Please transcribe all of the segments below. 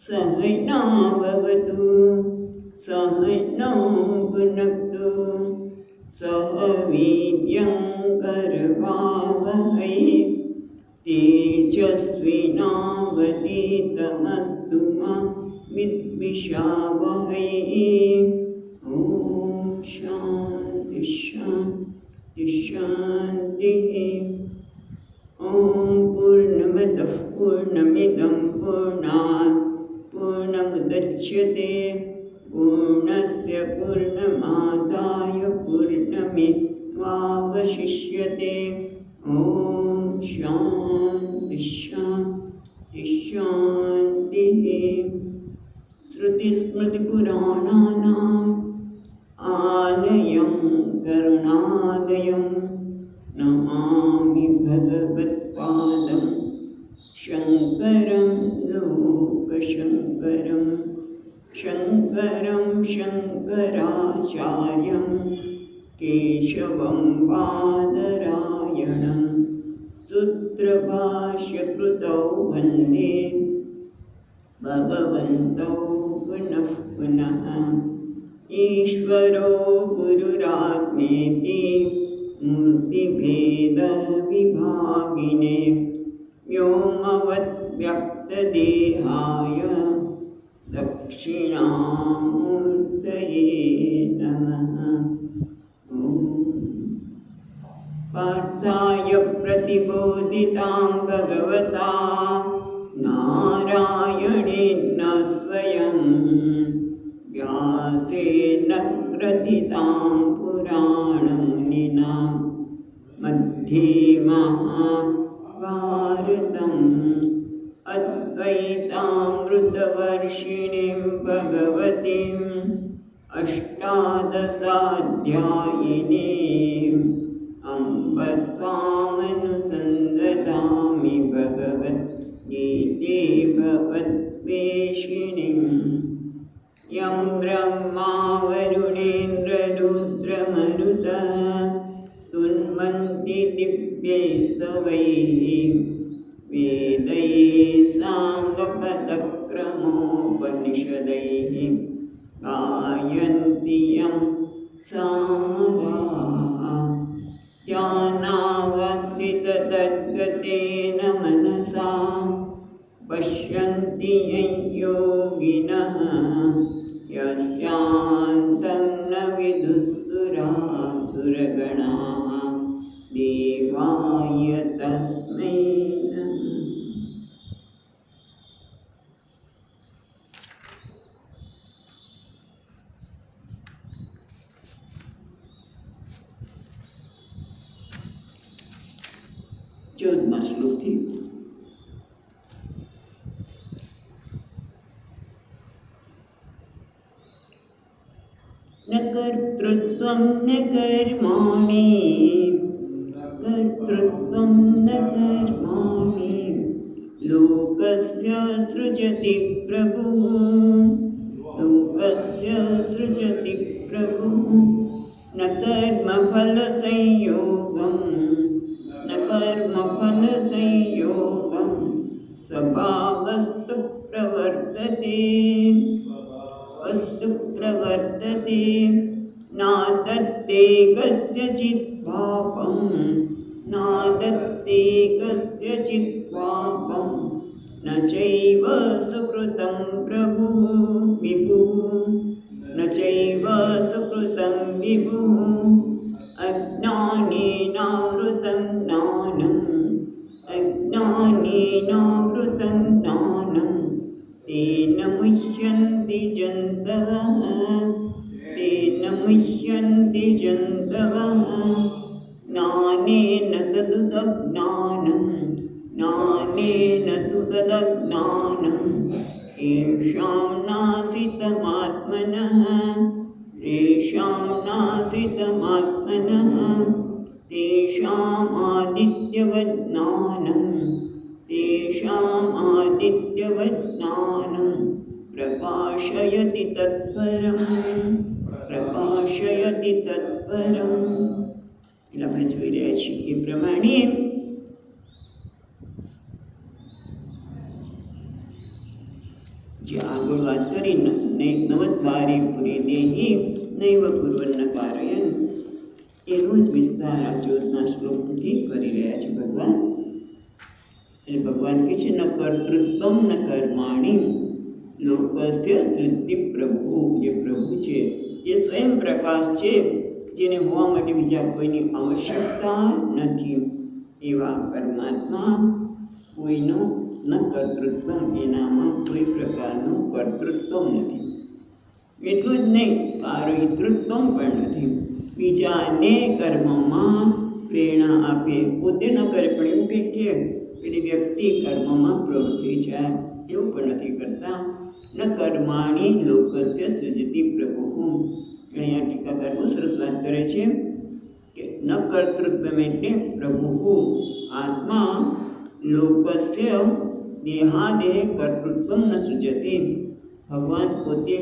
सहनाववतु सहनौ भुनक्तु सह वीर्यं करवावहै तेजस्विनावधीतमस्तु मा विद्विषावहै। ॐ शान्ति शान्ति शान्तिः। ॐ पूर्णमदः पूर्णमिदं पूर्णात् पूर्णमुदच्यते पूर्णस्य पूर्णमादाय पूर्णमेवावशिष्यते। ॐ शान्ति शान्ति शान्तिः। श्रुतिस्मृतिपुराणानाम् आलयं करुणालयं नमामि भगवत्पादं शङ्करं लोकशङ्करं शङ्करं शङ्कराचार्यं केशवं बादरायणं सूत्रभाष्यकृतौ वन्दे भगवन्तौ पुनः पुनः। ईश्वरो गुरुरात्मेति मूर्तिभेदविभागिने व्योमवद्व्यक्तदेहाय दक्षिणामूर्तये नमः। ॐ पार्थाय प्रतिबोधितां भगवता नारायणेन स्वयं व्यासेन ग्रथितां पुराणमुनिना मध्ये महाभारतम् अद्वैतामृतवर्षिणीं भगवतीम् अष्टादशाध्यायिनीम् अम्ब त्वामनुसन्दधामि भगवद्गीते भगवद्वेषिणीम्। यं ब्रह्मा वरुणेन्द्ररुद्रमरुतः स्तुन्वन्ति दिव्यैस्तवैः वेदैः साङ्गपदक्रमोपनिषदैः गायन्ति यं सामगाः। ध्यानावस्थिततद्गतेन मनसा पश्यन्ति यं योगिनः यस्यान्तं न विदुःसुरासुरगणाः देवाय तस्मै नमः। चौदमा श्लोक थी। न कर्तृत्वं न कर्माणि कर्तृत्वं न कर्माणि लोकस्य सृजति प्रभुः लोकस्य सृजति प्रभुः। न कर्मफलसंयोगं न कर्मफलसंयोगं स्वभावस्तु प्रवर्तते वस्तु प्रवर्तते। नादत्ते कस्यचित् पापं नादत्ते कस्यचित् पापं न चैव सुकृतं प्रभुः विभुः न चैव सुकृतं विभुः। अज्ञानेनावृतं ज्ञानम् अज्ञानेनावृतं ज्ञानं तेन मुह्यन्ति जन्तवः तेन मुह्यन्ति जन्तवः। ज्ञानेन तदुदज्ञानं ज्ञानेन तु तदज्ञानं येषां नासितमात्मनः येषां नासितमात्मनः तेषाम् आदित्यवत् ज्ञानं तेषाम् आदित्यवत् ज्ञानं प्रकाशयति तत्परम् प्रकाशयति तत्परम्। એટલે આપણે જોઈ રહ્યા છીએ એ પ્રમાણે જે આગળ વાત કરી નવદ્વારી પુરી દેહી નૈવ કુર્વન્ન કારયન, એનો જ વિસ્તાર આ 14ના શ્લોકથી કરી રહ્યા છે ભગવાન. અને ભગવાન કહે છે ન કર્તૃત્વમ ન કર્માણી લોકસ્ય શુદ્ધિ પ્રભુ. જે પ્રભુ છે, જે સ્વયં પ્રકાશ છે, જેને હોવા માટે બીજા કોઈની આવશ્યકતા નથી, એવા પરમાત્મા કોઈનો ન કર્તૃત્વ, એનામાં કોઈ પ્રકારનું કર્તૃત્વ નથી. એટલું જ નહીં, કારયિતૃત્વ પણ નથી. બીજાને કર્મમાં પ્રેરણા આપે, પોતે ન કરે પણ એવું કંઈક કે પેલી વ્યક્તિ કર્મમાં પ્રવૃત્તિ જાય, એવું પણ નથી કરતા. ન કર્માણી લોકસ્ય સૃજતિ પ્રભુ. અહીંયા ટીકાકાર બહુ સરસ વાત કરે છે કે ન કર્તૃત્વ એટલે પ્રભુ આત્મા લોકસ્ય દેહાદેહ કર્તૃત્વ ન સૃજતે. ભગવાન પોતે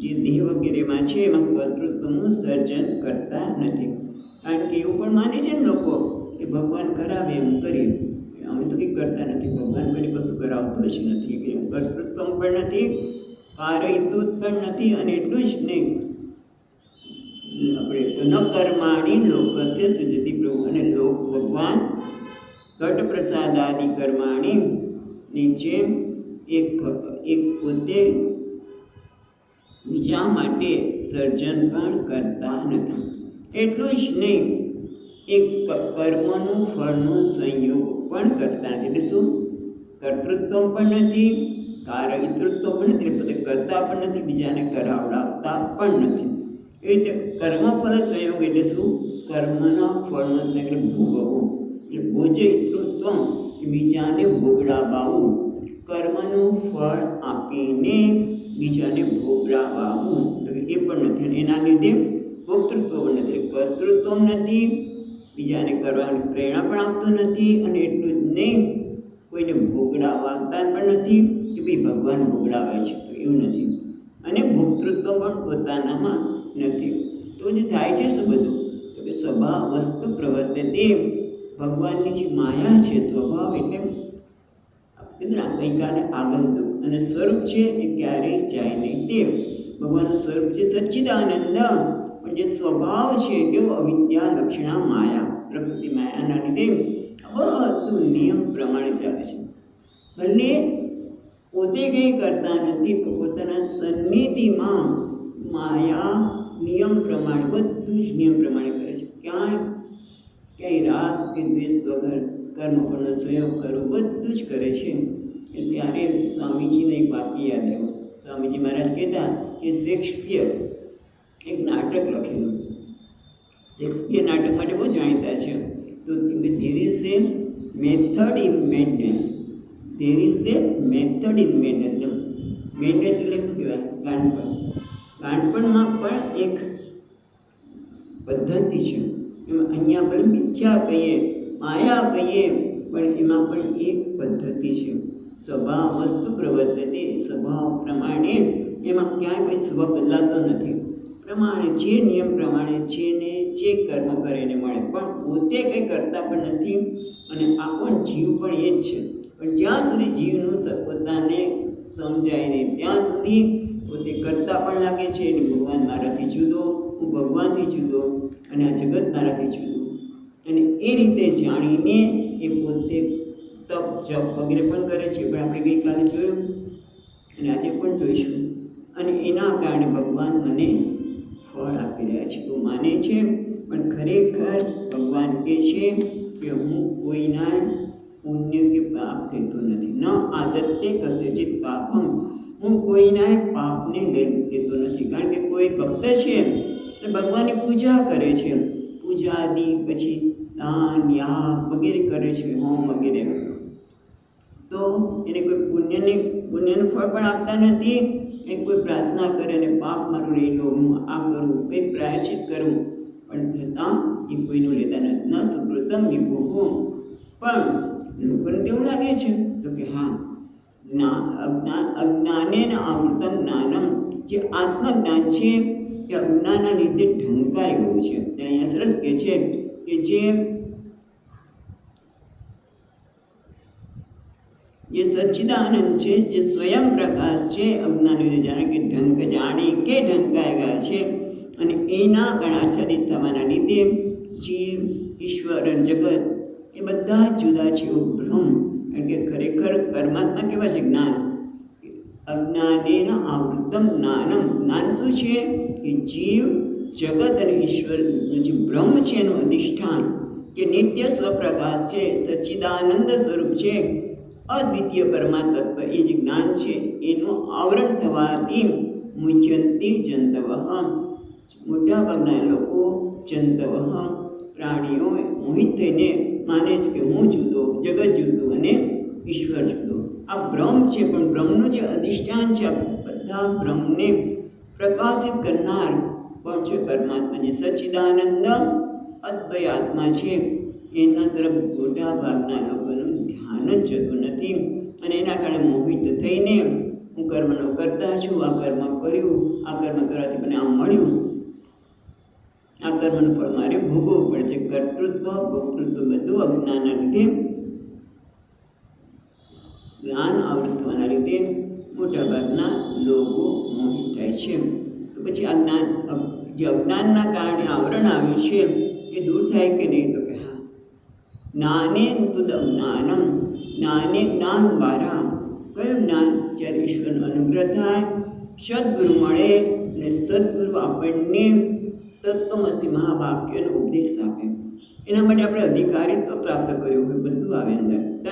જે દેહ વગેરેમાં છે એમાં કર્તૃત્વનું સર્જન કરતા નથી. કારણ કે એવું પણ માને છે ને લોકો કે ભગવાન કરાવે એમ કરીએ, અમે તો કંઈ કરતા નથી, ભગવાન કોઈ કશું કરાવતો જ નથી, કર્તૃત્વ પણ નથી, કારયિત્વ પણ નથી. અને એટલું જ નહીં, આપણે ન કર્માણી લોકસ્ય સૃજતિ પ્રભુ. અને લોક ભગવાન ઘટ પ્રસાદાદિ કર્માણી નીચે એક પોતે બીજા માટે સર્જન પણ કરતા નથી. એટલું જ નહીં, એક કર્મનું ફળનું સંયોગ પણ કરતા નથી. એટલે શું? કર્તૃત્વ પણ નથી, કારયિતૃત્વ પણ નથી, પોતે કરતા પણ નથી, બીજાને કરાવડાવતા પણ નથી. એ રીતે કર્મફળ સંયોગ એટલે શું? કર્મના ફળનો સંયોગ એટલે ભોગવવું. એટલે ભોજયિતૃત્વ બીજાને ભોગડાવવું, કર્મનું ફળ આપીને બીજાને ભોગડાવવું તો એ પણ નથી. અને એના લીધે ભોક્તૃત્વ પણ નથી, કર્તૃત્વ નથી, બીજાને કરવાની પ્રેરણા પણ આપતું નથી. અને એટલું જ નહીં, કોઈને ભોગડાવતા પણ નથી કે ભાઈ ભગવાન ભોગડાવે છે, તો એવું નથી. અને ભોક્તૃત્વ પણ પોતાનામાં નથી. તો જે થાય છે શું બધું? તો કે સ્વભાવ વસ્તુ પ્રવર્તે, તે ભગવાનની જે માયા છે, સ્વભાવ એટલે ગઈકાલે આગંતુક, અને સ્વરૂપ છે એ ક્યારેય જાય નહીં. તે ભગવાનનું સ્વરૂપ છે સચ્ચિદાનંદ, પણ જે સ્વભાવ છે કેવો? અવિદ્યા લક્ષણા માયા, પ્રકૃતિ માયાના લીધે બધું નિયમ પ્રમાણે ચાલે છે. ભલે પોતે કંઈ કરતા નથી, પણ પોતાના સન્નિધિમાં માયા નિયમ પ્રમાણે બધું જ નિયમ પ્રમાણે કરે છે. ક્યાંય રાગ કે દ્વેષ વગર કર્મફળનો સંયોગ કરવો, બધું જ કરે છે. ત્યારે સ્વામીજીને એક વાક્ય યાદ આવ્યું. સ્વામીજી મહારાજ કહેતા કે શેક્સપિયર એક નાટક લખેલું. શેક્સપિયર નાટક માટે બહુ જાણીતા છે. તો there is A method in madness, there is A method in madness. Madness એટલે શું કહેવાય? ગાંડપણ. ગાંડપણમાં પણ એક પદ્ધતિ છે. એમાં અહીંયા ભલે મિથ્યા કહીએ, માયા કહીએ, પણ એમાં પણ એક પદ્ધતિ છે. સ્વભાવ વસ્તુ પ્રવર્તે, સ્વભાવ પ્રમાણે એમાં ક્યાંય કોઈ સ્વ બદલાતો નથી. પ્રમાણે જે નિયમ પ્રમાણે છે ને જે કર્મ કરે એને મળે, પણ પોતે કંઈ કરતા પણ નથી. અને આખો જીવ પણ એ જ છે. પણ જ્યાં સુધી જીવનું પોતાને સમજાય નહીં ત્યાં સુધી પોતે કરતા પણ લાગે છે. અને ભગવાન મારાથી જુદો, હું ભગવાનથી જુદો, અને આ જગત મારાથી જુદું. અને એ રીતે જાણીને એ પોતે તપ જપ વગેરે પણ કરે છે. પણ આપણે ગઈકાલે જોયું અને આજે પણ જોઈશું. અને એના કારણે ભગવાન મને ફળ આપી રહ્યા છે એવું માને છે. પણ ખરેખર ભગવાન કહે છે કે હું કોઈના પુણ્ય કે પાપ લેતો નથી. ન આદત્તે કસ્યચિત પાપમ, હું કોઈના પાપને લેતો નથી. કારણ કે કોઈ ભક્ત છે અને ભગવાનની પૂજા કરે છે, પૂજા આદિ, પછી દાન યાગ વગેરે કરે છે, હોમ વગેરે, તો એને કોઈ પુણ્યનું ફળ પણ આપતા નથી. એ કોઈ પ્રાર્થના કરે અને પાપ મારું લઈ લો, હું આ કરું, કંઈ પ્રાયશ્ચિત કરું, પણ છતાં એ કોઈનું લેતા નથી. ન સુકૃતમ વિભુઃ. પણ લોકોને તેવું લાગે છે તો કે હા, અજ્ઞાનેન આવૃતમ જ્ઞાનમ, જે આત્મજ્ઞાન છે કે અજ્ઞાનના લીધે ઢંકાઈ ગયું છે. અહીંયા સરસ કહે છે કે જે જે સચ્ચિદાનંદ છે, જે સ્વયં પ્રકાશ છે, અજ્ઞાન જાણે કે ઢંક જાણે કે ઢંકાઈ ગયા છે, અને એના ગણાચ્છાદિત થવાના લીધે જીવ, ઈશ્વર અને જગત એ બધા જ જુદા છે. એવું ભ્રમ, કારણ કે ખરેખર પરમાત્મા કેવા છે? જ્ઞાન. અજ્ઞાનેન આવૃતમ જ્ઞાનમ. જ્ઞાન શું છે? કે જીવ, જગત અને ઈશ્વરનું જે બ્રહ્મ છે એનું અધિષ્ઠાન, કે નિત્ય સ્વપ્રકાશ છે, સચ્ચિદાનંદ સ્વરૂપ છે, અદ્વિતીય પરમાત્મ એ જે જ્ઞાન છે એનું આવરણ થવાથી મુચ્યંતી જંતવ, મોટાભાગના લોકો જંતવ પ્રાણીઓ મોહિત થઈને માને છે કે હું જુદો, જગત જુદું અને ઈશ્વર જુદો. આ બ્રહ્મ છે, પણ બ્રહ્મનું જે અધિષ્ઠાન છે, આ બધા બ્રહ્મને પ્રકાશિત કરનાર કોણ છે? પરમાત્મા, જે સચ્ચિદાનંદ અદ્વય આત્મા છે. એના તરફ મોટા ભાગના લોકોનું ધ્યાન જ જતું નથી, અને એના કારણે મોહિત થઈને હું કર્મનો કરતા છું, આ કર્મ કર્યું, આ કર્મ કરવાથી મને આમ મળ્યું, આ કર્મનું ફળ મારે ભોગવવું પડશે. કર્તૃત્વ, ભોક્તૃત્વ બધું અજ્ઞાનના લીધે, જ્ઞાન આવૃત થવાના લીધે મોટાભાગના લોકો મોહિત થાય છે. તો પછી આ જ્ઞાન, જે અજ્ઞાનના કારણે આવરણ આવ્યું છે એ દૂર થાય કે નહીં? તો કે હા. જ્ઞાને તુદ અજ્ઞાનમ. જ્ઞાને જ્ઞાન દ્વારા. કયું જ્ઞાન? જ્યારે ઈશ્વરનો અનુગ્રહ થાય, સદગુરુ મળે, અને સદગુરુ આપણને તત્વમસી મહાવાક્યનો ઉપદેશ આપે. એના માટે આપણે અધિકારીત્વ પ્રાપ્ત કર્યું હોય, બધું આવે અંદર. તત્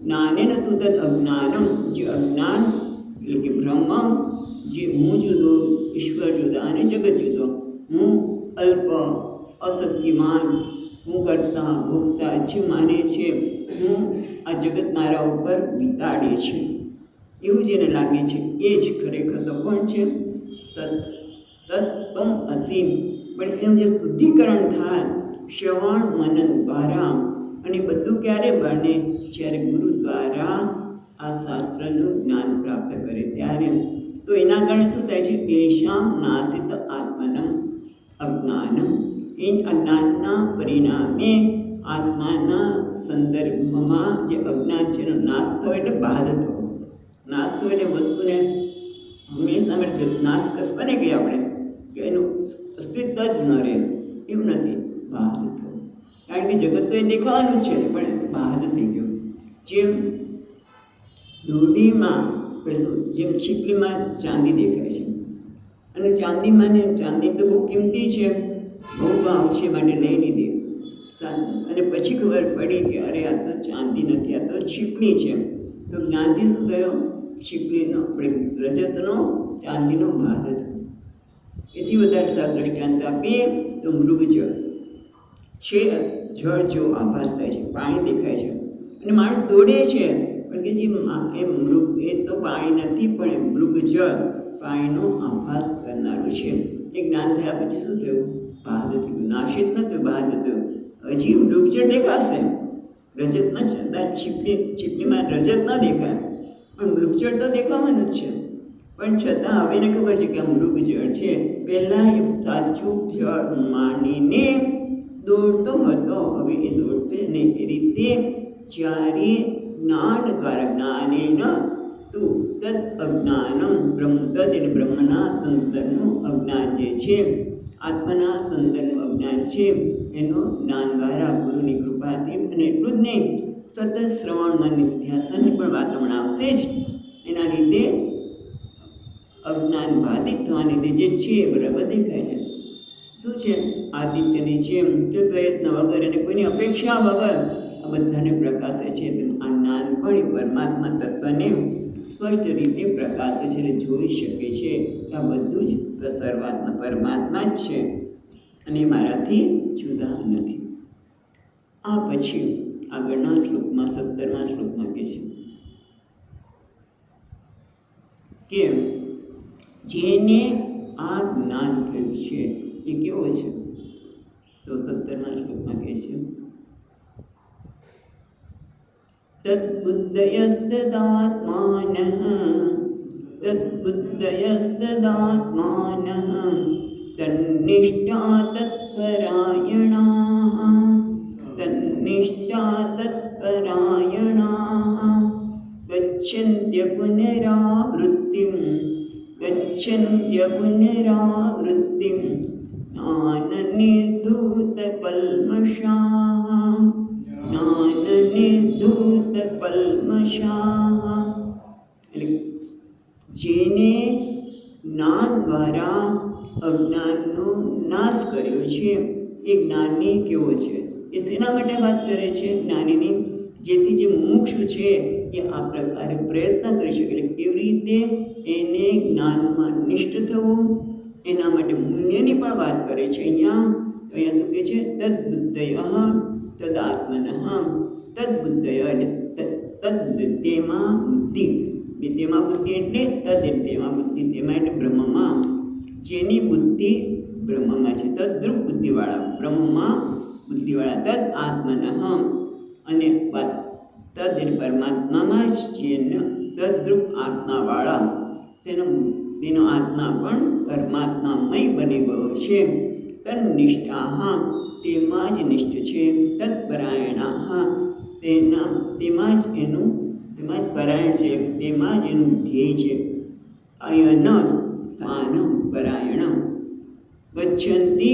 જ્ઞાનેન તુ તદ અજ્ઞાનમ. જે અજ્ઞાન એટલે કે બ્રહ્મ, જે હું જુદો, ઈશ્વર જુદા અને જગત જુદો, હું અલ્પ, અશક્તિમાન, હું કરતા ભોગતા જે માને છે, હું આ જગત મારા ઉપર વિતાડે છે, એવું જેને લાગે છે એ જ ખરેખર તો કોણ છે? તત્વમ અસીમ. પણ એનું જે શુદ્ધિકરણ થાય શ્રવણ મનન દ્વારા, અને બધું ક્યારે બને? જ્યારે ગુરુ દ્વારા આ શાસ્ત્રનું જ્ઞાન પ્રાપ્ત કરે ત્યારે. તો એના કારણે શું થાય છે? એશામ નાસિત આત્મનમ અજ્ઞાનમ. એ અજ્ઞાનના પરિણામે આત્માના સંદર્ભમાં જે અજ્ઞાન છે એનો નાશ થયો, એટલે બાદ થયો. નાશ થયો એટલે વસ્તુને હંમેશા આપણે નાશ બને ગઈ આપણે, કે એનું અસ્તિત્વ જ ન રહે, એવું નથી. બાદ થયો, કારણ કે જગત તો એ દેખાવાનું જ છે, પણ બાદ થઈ ગયો. જેમ દોરડીમાં પેલું, જેમ છીપલીમાં ચાંદી દેખાય છે, અને ચાંદી તો બહુ કિંમતી છે, બહુ ભાવ છે, માટે લઈ લીધી, અને પછી ખબર પડી કે અરે આ તો ચાંદી નથી, આ તો છીપલી છે. તો જ્ઞાનથી શું થયો? છીપલીનો, આપણે રજતનો, ચાંદીનો બાદ થયો. એથી વધારે સારા દ્રષ્ટાંત આપીએ તો મૃગજળ છે. જળ જેવો આભાસ થાય છે, પાણી દેખાય છે, અને માણસ દોડે છે, પણ કે જે એ મૃગ, એ તો પાણી નથી, પણ એ મૃગજળ પાણીનો આભાસ કરનારું છે. એ જ્ઞાન થયા પછી શું થયું? બાદ થયું. નાશિત ન થયું, બાદ થયું. હજી મૃગજળ દેખાશે, રજતમાં છતાં છીપલીમાં રજત ન દેખાય, પણ મૃગજળ તો દેખાવાનું જ છે. પણ છતાં હવે એને ખબર છે કે આ મૃગજળ છે. પહેલાં એ સાચું જળ માનીને દોડતો હતો, હવે એ દોડશે નહીં. એ રીતે જ્યારે જ્ઞાન દ્વારા, જ્ઞાનેન તુ તદ અજ્ઞાનમ, બ્રહ્મ તદ એટલે બ્રહ્મના અંતરનું અજ્ઞાન જે છે, આત્માના સંદરનું અજ્ઞાન છે, એનું જ્ઞાન દ્વારા ગુરુની કૃપાથી, અને એટલું જ નહીં, સતત શ્રવણ મન નિધ્યાસનની પણ વાત હમણાં આવશે જ. એના લીધે અજ્ઞાન બાધિત થવાને લીધે જે છે બરાબર દેખાય છે. શું છે? આદિત્યની જેમ કે પ્રયત્ન વગર અને કોઈની અપેક્ષા વગર આ બધાને પ્રકાશે છે. આ જ્ઞાન પણ પરમાત્મા તત્વને સ્પષ્ટ રીતે પ્રકાશે છે, એટલે જોઈ શકે છે કે આ બધું જ સર્વાત્મા પરમાત્મા જ છે, અને મારાથી જુદા નથી. આ પછી આગળના શ્લોકમાં, 17મા શ્લોકમાં કહે છે કે જેને આ જ્ઞાન થયું છે એ કેવો છે? તો 17મા શ્લોકમાં કહે છે તદ્બુદ્ધયસ્તદાત્માનઃ તન્નિષ્ઠા તત્પરાયણાઃ ગચ્છન્ત્ય પુનરાવૃત્તિમ ગચ્છન્ત્ય પુનરાવૃત્તિમ જ્ઞાનનિર્ધૂતકલ્મષાः જ્ઞાનનિર્ધૂતકલ્મષાः. એટલે જેને જ્ઞાન દ્વારા અજ્ઞાનનો નાશ કર્યો છે એ જ્ઞાની કેવો છે, એ શેના માટે વાત કરે છે જ્ઞાનીની, જેથી જે મુમુક્ષુ છે એ આ પ્રકારે પ્રયત્ન કરી શકે. એટલે કેવી રીતે એને જ્ઞાનમાં નિષ્ઠ થવું એના માટે પુણ્યની પણ વાત કરે છે અહીંયા. તો અહીંયા શું કહે છે? તદ્બુદ્ધય તદાત્મનઃ. તદ્બુદ્ધય એટલે તદ્ તેમાં બુદ્ધિ, તેમાં બુદ્ધિ એટલે તદ તેમાં બુદ્ધિ, તેમાં એટલે બ્રહ્મમાં, જેની બુદ્ધિ બ્રહ્મમાં છે, તદ્રુપ બુદ્ધિવાળા, બ્રહ્મમાં બુદ્ધિવાળા. તદ આત્મનઃ અને તદ એટલે પરમાત્મામાં જ જેને તદ્રુપ આત્માવાળા, તેનો આત્મા પણ પરમાત્મામય બની ગયો છે. તન્નિષ્ઠાઃ તેમાં જ નિષ્ઠ છે. તત્પરાયણાઃ તેમાં જ પરાયણ છે, તેમાં જ એનું ધ્યેય છે. અયન સ્થાનમ પરાયણમ. ગચ્છન્તિ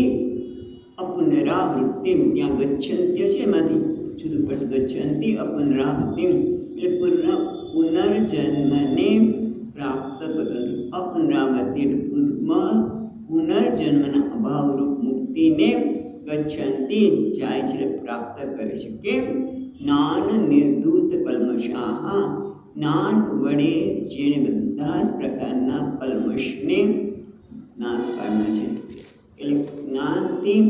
અપુનરાવૃત્તિમ, ત્યાં ગચ્છન્ત્ય છે એમાંથી જુદું પડશે. ગચ્છન્તિ અપુનરાવૃત્તિમ એટલે પુનર્જન્મને પ્રાપ્ત કરતી. અપુનરાવૃત્તિ પુનર્જન્મના અભાવરૂપ મુક્તિને ગચ્છન્તિ જાય છે, પ્રાપ્ત કરે છે. કેમ? જ્ઞાન નિર્ધૂત કલ્મષાઃ, જ્ઞાન વડે જેણે બધા જ પ્રકારના કલ્મષને નાશ પામ્યા છે. એટલે જ્ઞાનથી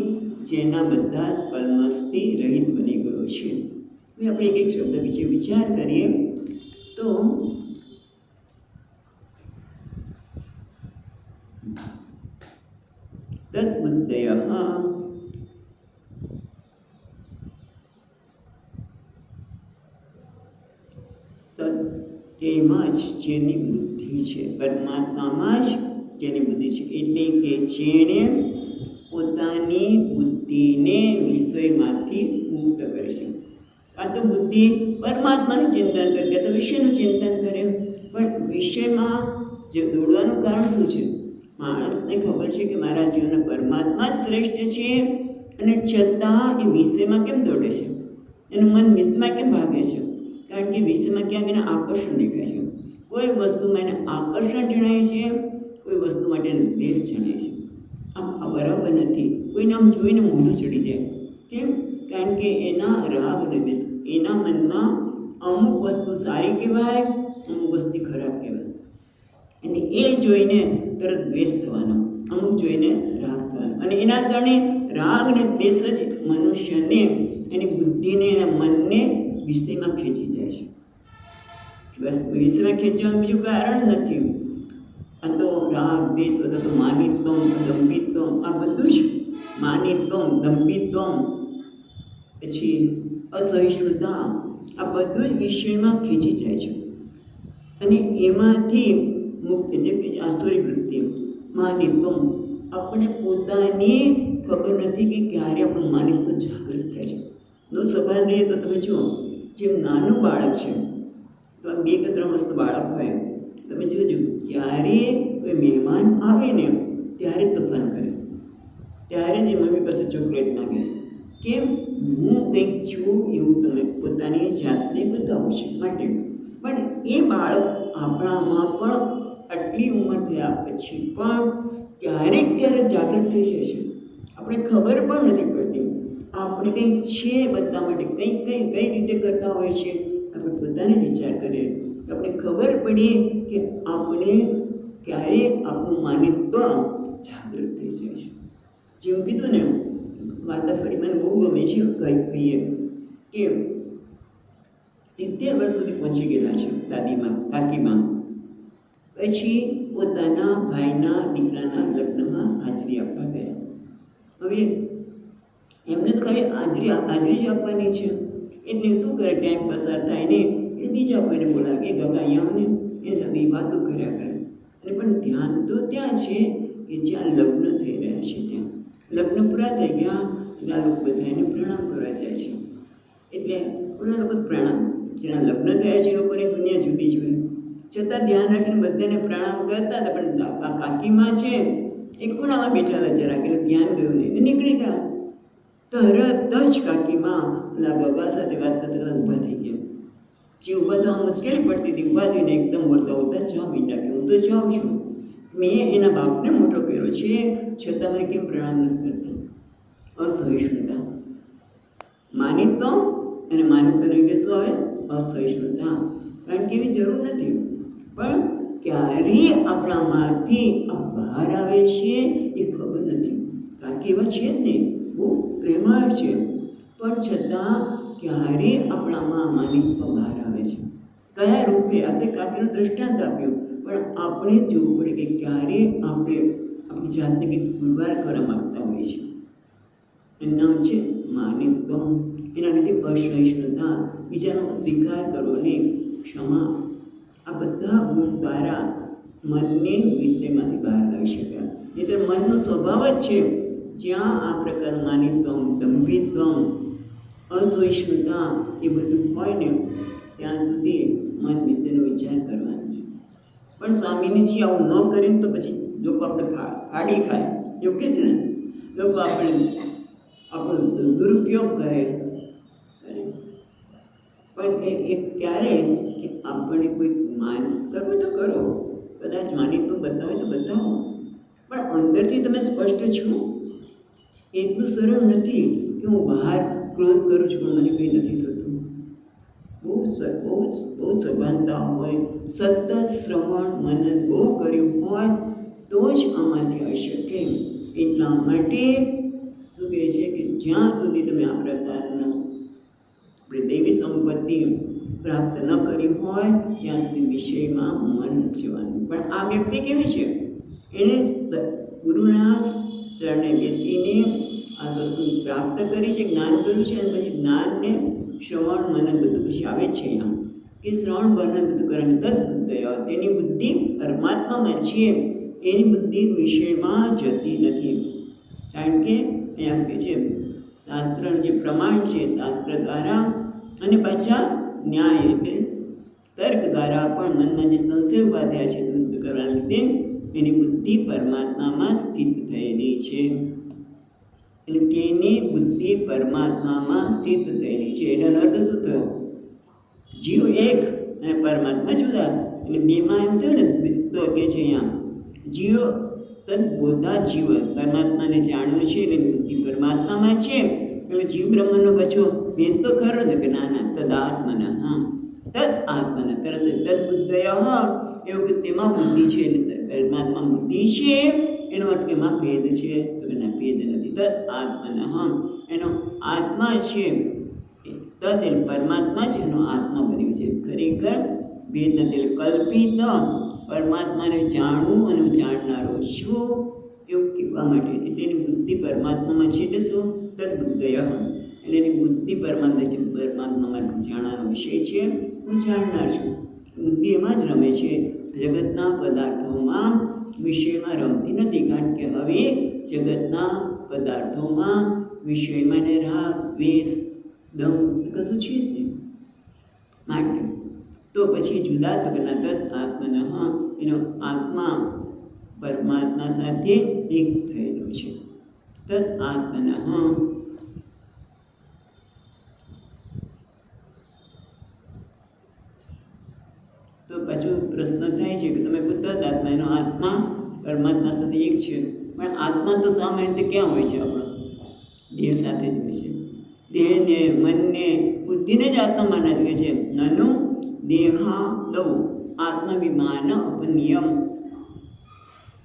જેના બધા જ કલ્મષથી રહિત બની ગયો છે. હવે આપણે એક શબ્દ વિશે વિચાર કરીએ તો તદ્બુદ્ધય તેમાં જ જેની બુદ્ધિ છે, પરમાત્મામાં જ જેની બુદ્ધિ છે. એટલે કે જેણે પોતાની બુદ્ધિને વિષયમાંથી મુક્ત કરે છે. આ તો બુદ્ધિ પરમાત્માનું ચિંતન કરે, આ તો વિષયનું ચિંતન કરે. પણ વિષયમાં જે દોડવાનું કારણ શું છે? માણસને ખબર છે કે મારા જીવનમાં પરમાત્મા જ શ્રેષ્ઠ છે, અને છતાં એ વિષયમાં કેમ દોડે છે? એનું મન વિષયમાં કેમ ભાગે છે? કારણ કે વિષયમાં ક્યાંક એને આકર્ષણ દેખાય છે. કોઈ વસ્તુમાં એને આકર્ષણ જણાય છે, કોઈ વસ્તુ માટે એને દ્વેષ જણાય છે. આ બરાબર નથી. કોઈને આમ જોઈને મોઢું ચડી જાય. કેમ? કારણ કે એના રાગ અને દ્વેષ, એના મનમાં અમુક વસ્તુ સારી કહેવાય, અમુક વસ્તુ ખરાબ કહેવાય, અને એ જોઈને તરત દ્વેષ થવાનો, અમુક જોઈને રાગ થવાનો. અને એના કારણે રાગ અને દ્વેષ જ મનુષ્યને, એની બુદ્ધિને, એના મનને વિષયમાં ખેંચી જાય છે. બસ વિષયમાં ખેંચવાનું બીજું કારણ નથી. આ તો રાગ દ્વેષ બધા તો માનિત્વમ દંભિત્વમ, આ બધું જ માનિત્વમ દંભિત્વમ, પછી અસહિષ્ણુતા, આ બધું જ વિષયમાં ખેંચી જાય છે. અને એમાંથી મુક્ત જે આસુરી વૃત્તિ માનિત્વમ, આપણે પોતાની ખબર નથી કે ક્યારે આપણું માનિત્વ જાગૃત થાય છે. નો સવાલ રહીએ તો તમે જુઓ, જેમ નાનું બાળક છે તો આ 2 કે 3 વર્ષનું બાળક હોય, તમે જોજો જ્યારે કોઈ મહેમાન આવે ને ત્યારે તોફાન કરે, ત્યારે જ મમ્મી પાસે ચોકલેટ માગે. કેમ? હું કંઈક છું એવું તમે પોતાની જાતને બતાવું છે માટે. પણ એ બાળક આપણામાં પણ આટલી ઉંમર થયા પછી પણ ક્યારેક જાગૃત થઈ જાય છે. આપણે ખબર પણ નથી પડતી. આપણે કંઈક છે બધા માટે કઈ રીતે કરતા હોય છે, આપણે પોતાને વિચાર કરીએ તો આપણે ખબર પડીએ કે આપણે ક્યારે આપણું માનિત્વ જાગૃત થઈ જાય છે. જેમ કીધું ને, વાતા ફરી મને બહુ ગમે છે. કહીએ કે 70 વર્ષ સુધી પહોંચી ગયેલા છે દાદીમાં, કાકીમાં. પછી પોતાના ભાઈના દીકરાના લગ્નમાં હાજરી આપવા ગયા. હવે એમને તો ખાલી હાજરી જ આપવાની છે, એટલે શું કરે, ટાઈમ પસાર થાય ને એ બીજા કોઈને બોલાવે કે કાકા અહીંયા ને એ સાથે વાતો કર્યા કરે. અને પણ ધ્યાન તો ત્યાં છે કે જ્યાં લગ્ન થઈ રહ્યા છે, ત્યાં લગ્ન પૂરા થઈ ગયા એટલે આ લોકો બધા એને પ્રણામ કરવા જાય છે. એટલે ઓલા લોકો પ્રણામ, જેના લગ્ન થયા છે એ લોકોની દુનિયા જુદી જ હોય, છતાં ધ્યાન રાખીને બધાને પ્રણામ કરતા હતા. પણ કાકીમાં છે એ ખૂણામાં બેઠા હતા, જરા કે ધ્યાન ગયું નહીં, નીકળી ગયા. તરત જ કાકીમાં પેલા ગગા સાથે વાત કરતા ઊભા થઈ ગયા. જે ઊભા થવા મુશ્કેલી પડતી હતી, ઊભા થઈને એકદમ બોલતા બોલતા જવા માંડ્યા કે હું તો જાઉં છું, મેં એના બાપને મોટો કર્યો છે, છતાં મને કેમ પ્રણામ નથી કરતા? અસહિષ્ણુતા. માનિતો અને માનિતો રીતે શું આવે? અસહિષ્ણુતા. કારણ કે એવી જરૂર નથી, પણ ક્યારે આપણામાંથી આ બહાર આવે છે એ ખબર નથી. કારણ કે એવા છે જ નહીં, બહુ પ્રેમાળ છે, પણ છતાં ક્યારે આપણામાં માનિત્વ બહાર આવે છે? કયા રૂપે? આપણે કાકીનું દૃષ્ટાંત આપ્યું, પણ આપણે જ જોવું પડે કે ક્યારે આપણે આપણી જાતને કંઈક પુરવાર કરવા માગતા હોઈએ છીએ. એનું નામ છે માનિત્વ. એના લીધે અસહિષ્ણુતા, બીજાનો સ્વીકાર કરવો ને ક્ષમા, આ બધા ગુણ દ્વારા મનને વિષયમાંથી બહાર લાવી શકાય. નહીંતર મનનો સ્વભાવ જ છે, જ્યાં આ પ્રકાર માનિત્વ, દંભિત્વ, અસહિષ્ણુતા એ બધું હોય ને ત્યાં સુધી મન વિશેનો વિચાર કરવાનો છે. પણ સ્વામીજી આવું ન કરીને તો પછી લોકો આપણે ફાડી ખાય એવું કહે છે ને, લોકો આપણો દુરુપયોગ કરે. પણ એ ક્યારે કે આપણને કોઈ માન કરવું તો કરો, કદાચ માની તો બતાવે તો બતાવો, પણ અંદરથી તમે સ્પષ્ટ છો. એટલું સરળ નથી કે હું બહાર ક્રોધ કરું છું પણ મને કંઈ નથી થતું. બહુ સભાનતા હોય, સતત શ્રવણ મનન બહુ કર્યું હોય તો જ આમાંથી આવી શકે. એટલા માટે શું કહે છે કે જ્યાં સુધી તમે આ પ્રકારના આપણે દૈવી સંપત્તિ પ્રાપ્ત ન કરી હોય ત્યાં સુધી વિષયમાં મન જવાનું. પણ આ વ્યક્તિ કેવી છે? એણે ગુરુના ચરણે બેસીને આ વસ્તુ પ્રાપ્ત કરી છે, જ્ઞાન કર્યું છે, અને પછી જ્ઞાનને શ્રવણ મનન બધું પછી આવે છે એમ કે શ્રવણ મનન બધું કરવાનું તદ્બુદ્ધય, તેની બુદ્ધિ પરમાત્મામાં છે, એની બુદ્ધિ વિષયમાં જતી નથી. કારણ કે અહીંયા કહે છે શાસ્ત્રનું જે પ્રમાણ છે, શાસ્ત્ર દ્વારા અને પાછા ન્યાય એટલે તર્ક દ્વારા પણ મનમાં જે સંશય ઉભા થયા છે દૂર કરવાના લીધે એની બુદ્ધિ પરમાત્મામાં સ્થિત થયેલી છે. એટલે તેની બુદ્ધિ પરમાત્મામાં સ્થિત થયેલી છે. એનો અર્થ શું થયો? જીવ એક અને પરમાત્મા જુદા. એટલે બેમાં એવું થયું ને, તો કે છે અહીંયા જીવ તદ્બોધા જીવ પરમાત્માને જાણ્યું છે એટલે બુદ્ધિ પરમાત્મામાં છે. એટલે જીવ બ્રહ્મનો પાછો ભેદ તો ખરો ને કે ના તદ આત્મના, હા તદ આત્મના, તરત તદબુદ્ધય એવું કે તેમાં બુદ્ધિ છે એટલે પરમાત્મા બુદ્ધિ છે, એનો અર્થ કે એમાં ભેદ છે તો એના ભેદ નથી. તદ આત્મના, એનો આત્મા છે, તદ એટલે પરમાત્મા છે, એનો આત્મા બન્યું છે. ખરેખર ભેદ નથી. એટલે કલ્પિત પરમાત્માને જાણવું અને હું જાણનારો છું એવું કહેવા માટે. એટલે એની બુદ્ધિ પરમાત્મામાં છે એટલે શું? તદબુદ્ધય, એટલે એની બુદ્ધિ પરમાત્મા છે, પરમાત્મામાં જાણવાનો વિષય છે, હું જાણનાર છું. બુદ્ધિ એમાં જ રમે છે, જગતના પદાર્થોમાં વિષયમાં રમતી નથી. કારણ કે હવે જગતના પદાર્થોમાં વિષયમાં ને રાગ દ્વેષ દમ કશું છે જ નહીં. માટે તો પછી જુદા તકના તદ આત્મના, એનો આત્મા પરમાત્મા સાથે એક થયેલો છે. તદ આત્મના. તો પાછું પ્રશ્ન થાય છે કે તમે તદ આત્મા, એનો આત્મા પરમાત્મા સાથે એક છે, પણ આત્મા તો સામાન્ય રીતે ક્યાં હોય છે? આપણો દેહ સાથે જ હોય છે. દેહને મનને બુદ્ધિને જ આત્મા માનવા શકે છે. નનું દેહા દૌ આત્મવિમાન અપનિયમ.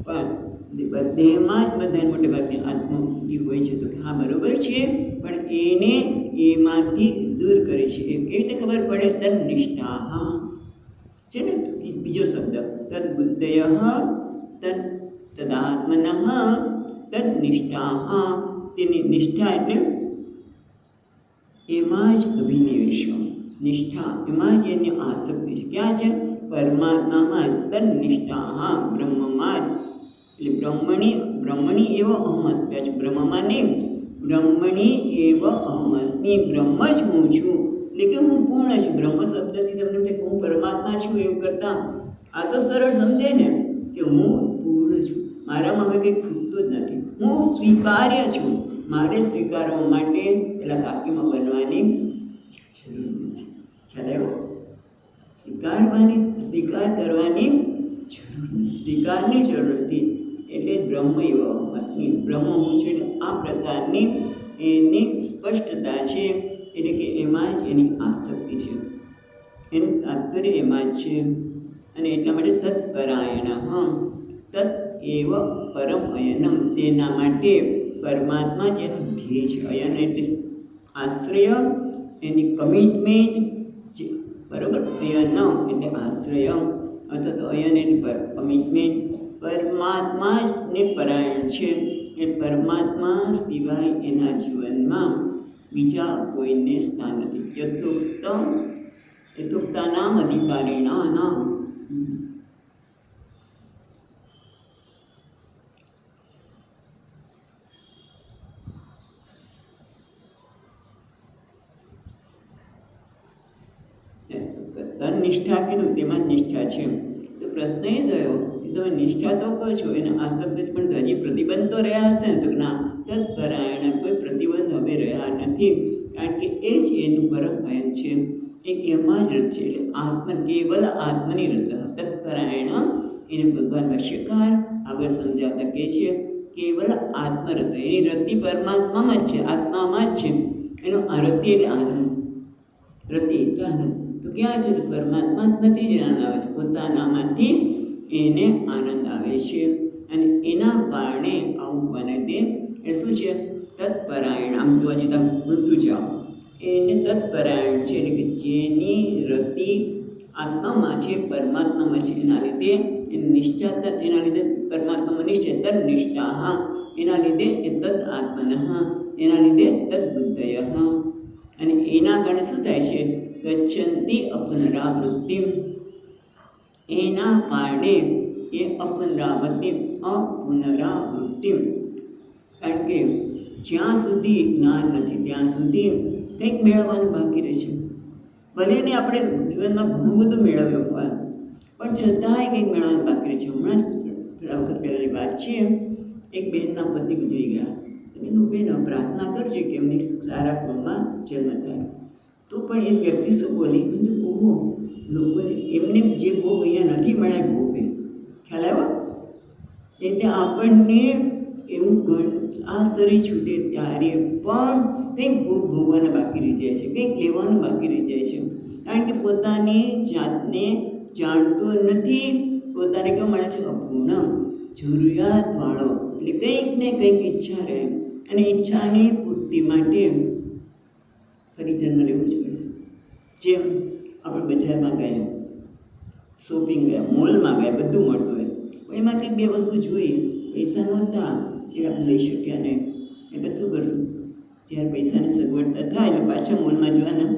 પણ દેહમાં જ બધાને મોટે ભાગની આત્મબુદ્ધિ હોય છે. તો હા બરાબર છે, પણ એને એમાંથી દૂર કરે છે. એ કેવી રીતે ખબર પડે? તન્નિષ્ઠા છે ને બીજો શબ્દ, તદબુદ્ધય તદાત્મન તદનિષ્ઠા. તેની નિષ્ઠા એટલે એમાં જ અભિનિવેશ, નિષ્ઠા એમાં જ એની આસક્તિ છે. ક્યાં છે? પરમાત્મામાં જ. તન્નિષ્ઠા બ્રહ્મમાં જ, એટલે બ્રહ્મણી એવ અહમસ્મી. બ્રહ્મમાં નહીં, બ્રહ્મણી એવ અહમસ્મી, બ્રહ્મ જ હું છું, એટલે કે હું પૂર્ણ છું. બ્રહ્મ શબ્દથી તમને હું પરમાત્મા છું એવું કરતાં આ તો સરળ સમજે ને કે હું પૂર્ણ છું, મારામાં હવે કંઈ ખૂટતું જ નથી, હું સ્વીકાર્ય છું, મારે સ્વીકારવા માટે પેલા કાકીમાં બનવાની જરૂર નથી. ખ્યાલ આવ્યો? સ્વીકાર કરવાની જરૂર નથી, સ્વીકારની જરૂર નથી. એટલે બ્રહ્મ એવ અસ્મિ, બ્રહ્મ હું છું. એટલે આ પ્રકારની એની સ્પષ્ટતા છે, એટલે કે એમાં જ એની આસક્તિ છે, એનું તાત્પર્ય એમાં જ છે. અને એટલા માટે તત્પરાયણ તત્ એવ પરમ અયનમ, તેના માટે પરમાત્મા જ એનું ધ્યેય છે. અયન એટલે આશ્રય, એની કમિટમેન્ટ છે, બરાબર. અયન એટલે આશ્રય અથવા તો અયન એટલે કમિટમેન્ટ. પરમાત્મા જ ને પરાયણ છે, એ પરમાત્મા સિવાય એના જીવનમાં બીજા કોઈને સ્થાન નથી. યથોક્તાનામ અધિકારીણા નામ. તન્નિષ્ઠા કીધું, તેમાં નિષ્ઠા છે. તો પ્રશ્ન એ થયો કે તમે નિષ્ઠા તો કહો છો, એને આસક્ત જ, પણ હજી પ્રતિબંધ તો રહ્યા હશે ને? તો ના, તત્પરાયણ કોઈ પ્રતિબંધ હવે રહ્યા નથી, કારણ કે એ જ એનું પરમ અયન છે, એ એમાં જ રત છે. એટલે કેવલ આત્મની રત. તત્પરાયણ એને ભગવાન ભાષ્યકાર આગળ સમજાવતા કહે છે કેવલ આત્મરત, એની રતિ પરમાત્મામાં જ છે, આત્મામાં જ છે. એનો રતિ એટલે આનંદ, રતિ એટલે આનંદ. તો ક્યાં છે? તો પરમાત્મા જ નથી જ આનંદ આવે છે, પોતાનામાંથી જ એને આનંદ આવે છે. અને એના કારણે આવું બને તે એ શું છે? તત્પરાયણ. આમ જોવા જઈએ તમે ઉલટું જાઓ, એને તત્પરાયણ છે, એટલે કે જેની રતિ આત્મામાં છે, પરમાત્મામાં છે, એના લીધે એની નિષ્ઠા, એના લીધે પરમાત્મામાં નિષ્ઠા, તન્નિષ્ઠા, એના લીધે એ તદ આત્મન, એના લીધે તદબુદ્ધય. અને એના કારણે શું થાય છે? ગચ્છન્તિ અપુનરાવૃત્તિ, એના કારણે એ અપુનરાવૃત્તિ, કારણ કે જ્યાં સુધી જ્ઞાન નથી ત્યાં સુધી કંઈક મેળવવાનું બાકી રહે છે. ભલે ને આપણે જીવનમાં ઘણું બધું મેળવ્યું હોય, પણ છતાંય કંઈક મેળવવાનું બાકી રહે છે. હમણાં જ થોડા વખત પહેલાંની વાત છે, એક બેનના પતિ ગુજરી ગયા. એનું બેન પ્રાર્થના કરશે કે એમને સારા કુળમાં જન્મ થાય. તો પણ એ વ્યક્તિ શું બોલી? ઓહો, લોકોને એમને જે ભોગ અહીંયા નથી મળ્યા ભોગે. ખ્યાલ આવ્યો? એટલે આપણને એવું આ શરીર છૂટે ત્યારે પણ કંઈક ભોગ ભોગવાના બાકી રહી જાય છે, કંઈક લેવાનું બાકી રહી જાય છે. કારણ કે પોતાની જાતને જાણતો નથી, પોતાને કેવું મળે છે? અપૂર્ણ, જરૂરિયાતવાળો. એટલે કંઈક ને કંઈક ઈચ્છા રહે, અને ઈચ્છાની પૂર્તિ માટે ફરી જન્મ લેવો જ પડે. જેમ આપણે બજારમાં ગયા, શોપિંગ ગયા, મોલમાં ગયા, બધું મળતું હોય, પણ એમાં કંઈક બે વસ્તુ જોઈએ, પૈસા નહોતા એ આપણે લઈ શક્યા નહીં. એટલે શું કરશું? જ્યારે પૈસાની સગવડતા થાય એટલે પાછા મોલમાં જવાના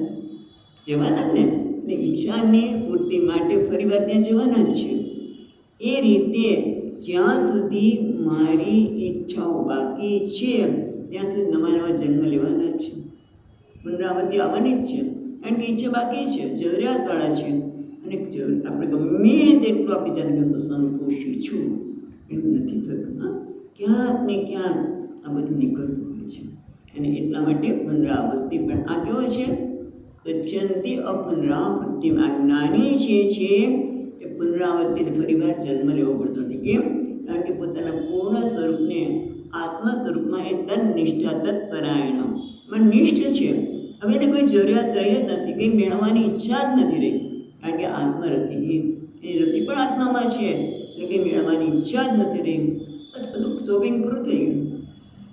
ને. એટલે ઈચ્છાની પૂર્તિ માટે ફરી વાર ત્યાં જવાના જ છે. એ રીતે જ્યાં સુધી મારી ઈચ્છાઓ બાકી છે ત્યાં સુધી નવા નવા જન્મ લેવાના જ છે, પુનરાવૃત્તિ આવવાની જ છે. કારણ કે ઈચ્છા બાકી છે, જરૂરિયાતવાળા છે, અને આપણે ગમે તેટલું આપણી જાતને તો સંતોષી છું એવું નથી થતું. ક્યાંક ને ક્યાંક આ બધું નીકળતું હોય છે. અને એટલા માટે પુનરાવૃત્તિ પણ આ કેવો છે? ગચ્છન્તિ અપુનરાવૃત્તિ. આ જ્ઞાની છે એ પુનરાવૃત્તિને ફરીવાર જન્મ લેવો પડતો નથી. કેમ? કારણ કે પોતાના પૂર્ણ સ્વરૂપને, આત્મ સ્વરૂપમાં એ તન્નિષ્ઠા, તત્પરાયણ નિષ્ઠ છે. હવે એને કોઈ જરૂરિયાત રહી જ નથી, કંઈ મેળવવાની ઈચ્છા જ નથી રહી, કારણ કે આત્મરતિ, એ રતિ પણ આત્મામાં છે, એટલે કંઈ મેળવવાની ઈચ્છા જ નથી રહી. બસ બધું શોપિંગ પૂરું થઈ ગયું,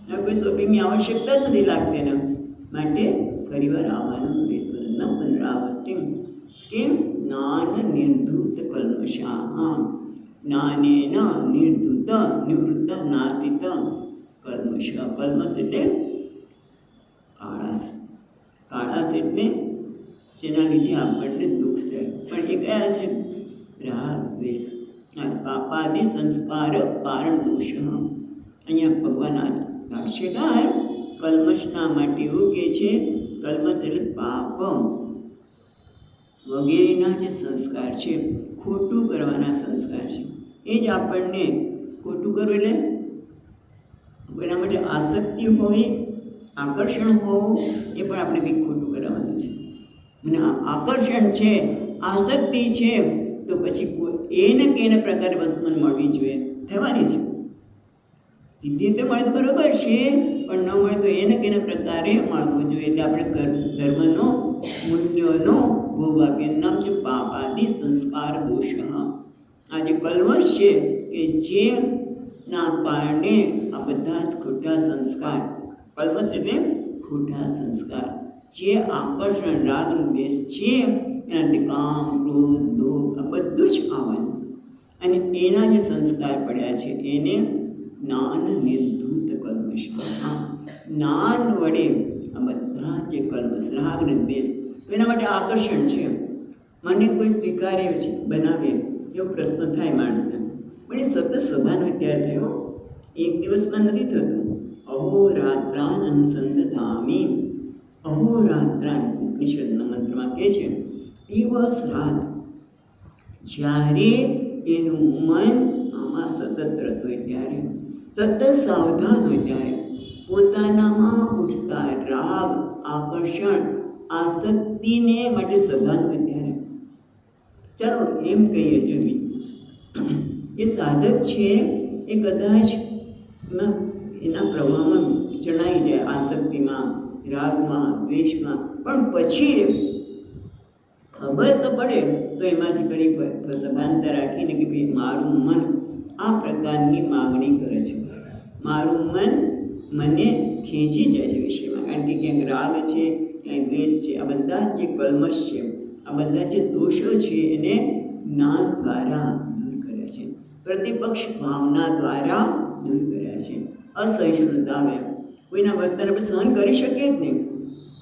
હવે કોઈ શોપિંગની આવશ્યકતા જ નથી લાગતી એના માટે ફરીવાર આવવાનું રહેતું ન પુનરાવૃત્તિ. કેમ? જ્ઞાન નિર્ધૂત કલ્મષા, જ્ઞાનેન નિર્ધૂત નિવૃત્ત નાસિત કલ્મષ. કલ્મષ એટલે કાળાશ, કાળાશ એટલે જેના લીધે આપણને દુઃખ થાય. પણ એ કયા છે? રાગ, દ્વેષ, પાપાદિ સંસ્કાર કારણ દોષ. અહીંયા ભગવાન ભાષ્યકાર કલ્મષના માટે એવું કહે છે, કલ્મષ એટલે પાપ, વગેરેના જે સંસ્કાર છે, ખોટું કરવાના સંસ્કાર છે, એ જ આપણને ખોટું કરવું એટલે એના માટે આસક્તિ હોવી, આકર્ષણ હોવું, એ પણ આપણે કંઈક ખોટું કરાવવાનું છે. અને આકર્ષણ છે, આસક્તિ છે, તો પછી એને કેને પ્રકારે વસ્તુ મને મળવી જોઈએ, થવાની છે. સીધી રીતે મળે તો બરોબર છે, પણ ન મળે તો એને કેને પ્રકારે મળવું જોઈએ. એટલે આપણે ધર્મનો મૂલ્યોનો ભોગ આપીએ. નામ છે પાપાદિ સંસ્કાર દોષ. આ જે કલ્મશ છે કે જેના કારણે આ બધા જ ખોટા સંસ્કાર, કલ્મશ એટલે ખોટા સંસ્કાર, જે આકર્ષણ રાગ દ્વેષ છે, એનાથી કામ ક્રોધ લોભ આ બધું જ આવવાનું. અને એના જે સંસ્કાર પડ્યા છે એને જ્ઞાન નિર્ધૂત કલ્મશ. જ્ઞાન વડે આ બધા જે કલ્મશ રાગ ને દ્વેષ, તો એના માટે આકર્ષણ છે. મને કોઈ સ્વીકારે છે, બનાવે એવો પ્રશ્ન થાય માણસને, પણ એ સતત સભાનો ત્યાર થયો, એક દિવસમાં નથી થતું. અહોરાત્રાન અનુસંધામી, અહોરાત્રાન ઉપનિષદના મંત્રમાં કહે છે, દિવસ રાત જ્યારે એનું મન આમાં સતત રત હોય ત્યારે, સતત સાવધાન હોય ત્યારે, પોતાનામાં ઉઠતા રાગ, આકર્ષણ, આસક્તિને માટે સભાન હોય ત્યારે. ચાલો એમ કહીએ જોઈએ, એ સાધક છે એ કદાચ એના પ્રવાહમાં ચણાઈ જાય, આસક્તિમાં, રાગમાં, દ્વેષમાં, પણ પછી ખબર તો પડે તો એમાંથી ફરી સભાનતા રાખીને કે ભાઈ મારું મન આ પ્રકારની માગણી કરે છે, મારું મન મને ખેંચી જાય છે વિષયમાં, કારણ કે ક્યાંક રાગ છે, ક્યાંય દ્વેષ છે, આ બધા જે કલ્મશ છે, આ બધા જે દોષો છે એને જ્ઞાન દ્વારા દૂર કર્યા છે, પ્રતિપક્ષ ભાવના દ્વારા દૂર કર્યા છે. અસહિષ્ણુતા આવે, કોઈના વર્તન આપણે સહન કરી શકીએ જ નહીં,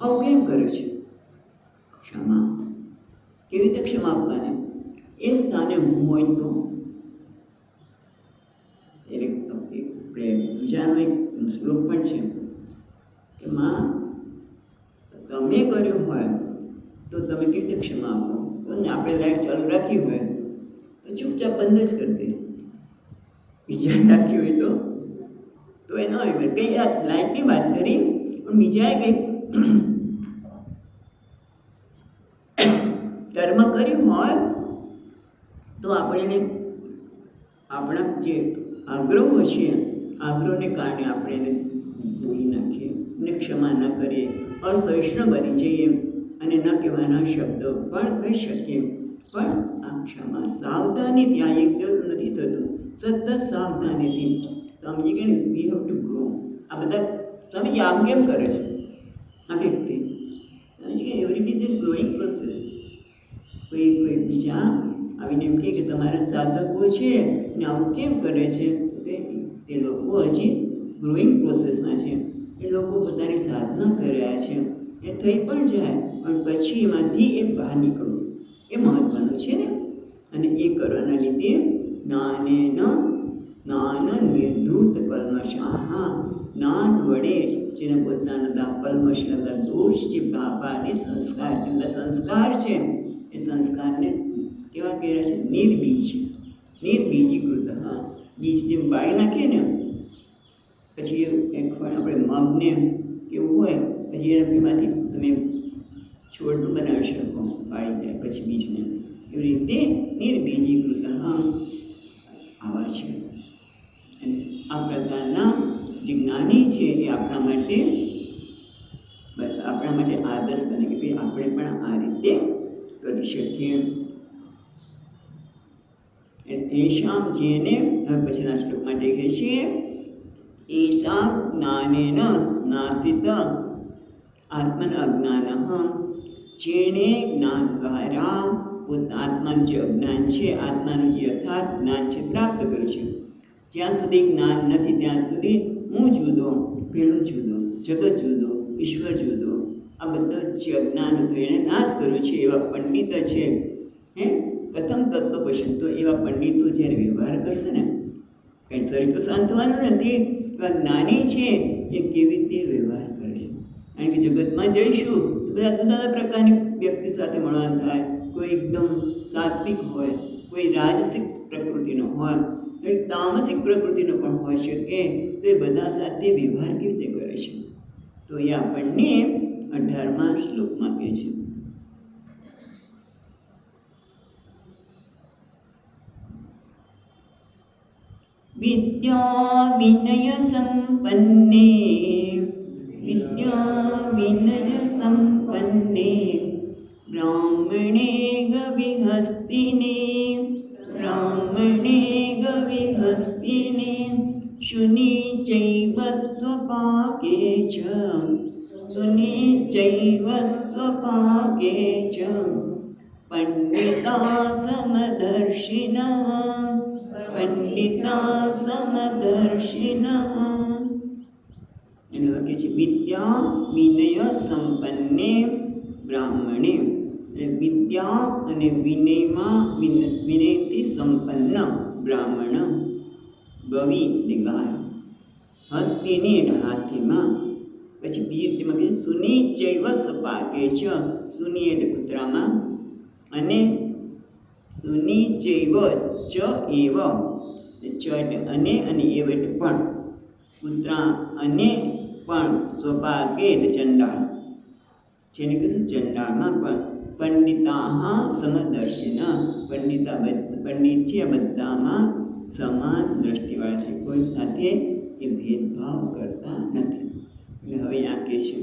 આવું કેમ કરે છે? ક્ષમા કેવી રીતે ક્ષમા આપવાની? એ સ્થાને હું હોય તો, એટલે આપણે બીજાનો એક શ્લોક પણ છે કે માં તમે કર્યું હોય તો તમે કેવી રીતે ક્ષમા આપો? અને આપણે લાઈટ ચાલુ રાખી હોય તો ચૂપચાપ બંધ જ કરી દે, બીજા રાખી હોય તો એ ન હોય. કંઈ આ લાઈટની વાત કરી, પણ બીજાએ કંઈક કર્મ કર્યું હોય તો આપણે આપણા જે આગ્રહો છે, આગ્રહને કારણે આપણે એને બોલી નાખીએ, એને ક્ષમા ન કરીએ, અસહિષ્ણુ બની જઈએ અને ન કહેવાના શબ્દો પણ કહી શકીએ. પણ આ ક્ષમા સાવધાનીથી, આ એક દિવસ નથી થતું, સતત સાવધાનીથી. સ્વામીજી કહે ને વી હેવ ટુ ગ્રો. આ બધા સ્વામીજી આમ કેમ કરે છે આ વ્યક્તિ? સ્વામીજી કહે every is in growing process. કોઈ બીજા આવીને એમ કહે કે તમારા સાધકો છે ને આવું કેમ કરે છે, તો કે તે લોકો હજી ગ્રોઈંગ પ્રોસેસમાં છે, એ લોકો પોતાની સાધના કરી રહ્યા છે, એ થઈ પણ જાય પણ પછી એમાંથી એ બહાર નીકળવું એ મહત્ત્વનું છે ને. અને એ કરવાના લીધે જ્ઞાન નિર્ધૂત કલ્મષાહ, જ્ઞાન વડે જેને પોતાના કલ્મષના દોષ છે, પાપાને સંસ્કાર છે, સંસ્કાર છે એ સંસ્કારને કેવા કહેવાય છે? નિર્બીજ, નિર્બીજીકૃત. હા, બીજ જેમ બાળી નાખીએ ને પછી એક આપણે મગને કેવું હોય, પછી એમાંથી તમે છોડનું બનાવી શકો, બાળી જાય પછી બીજને, એવી રીતે નિર્બીજીકૃત આવા છે. અને આ પ્રકારના જે જ્ઞાની છે એ આપણા માટે આદર્શ બને કે ભાઈ આપણે પણ આ રીતે કરી શકીએ. એશામ જેને હવે પછીના શ્લોકમાં કહીએ છીએ, એશામ જ્ઞાનેન નાસિત આત્મન અજ્ઞાન, જેણે જ્ઞાન દ્વારા આત્માનું જે અજ્ઞાન છે, આત્માનું જે યથાર્થ જ્ઞાન છે પ્રાપ્ત કર્યું છે. જ્યાં સુધી જ્ઞાન નથી ત્યાં સુધી હું જુદો, પેલો જુદો, જગત જુદો, ઈશ્વર જુદો, આ બધા જે અજ્ઞાન હતું એણે નાશ કર્યો છે. એવા પંડિત છે કથમ તત્વ પશ્યંતો, એવા પંડિતો જ્યારે વ્યવહાર કરશે ને, કંઈ શરીર તો શાંત થવાનું નથી, એવા જ્ઞાની છે એ કેવી રીતે વ્યવહાર કરે છે. કારણ કે જગતમાં જઈશું તો બધા જુદા જુદા પ્રકારની વ્યક્તિ સાથે મળવાનું થાય, કોઈ એકદમ સાત્વિક હોય, કોઈ રાજસિક પ્રકૃતિનો હોય, કોઈ તામસિક પ્રકૃતિનો પણ હોઈ શકે. તો એ બધા સાથે વ્યવહાર કેવી રીતે કરે છે? તો એ આપણને 18મા શ્લોકમાં કહે છે. વિદ્યા વિનય સંપન્ને, વિદ્યા વિનય સંપન્ને, બ્રાહ્મણે ગવિહસ્તિને, બ્રાહ્મણે ગવિહસ્તિને, શુનિચૈવ સ્વપાકે ચ, શુનિચૈવ સ્વપાકે ચ, પંડિતા સમદર્શિનઃ, પંડિતા સમદર્શિનઃ. એને કહે છે વિદ્યા વિનય સંપન્ને બ્રાહ્મણે. એટલે વિદ્યા અને વિનયમાં વિનયથી સંપન્ન બ્રાહ્મણ. ગવિ એટલે ગાય, હસ્તિની એટલે હાથીમાં. પછી બીજી રીતેમાં કહે સુનિચૈવ સ્વપાકે ચ, સુની એટલે કૂતરામાં, અને સુનિચૈવ ચ એવ, ચ એટલે અને એવ એટલે પણ, કૂતરા અને પણ, સ્વપાકે એટલે ચંડાળ, જેને કહીશું ચંડાળમાં પણ. પંડિતા સમદર્શિન, પંડિત છે બધામાં સમાન દ્રષ્ટિવાળા છે, કોઈ સાથે એ ભેદભાવ કરતા નથી. એટલે હવે આ કહે છે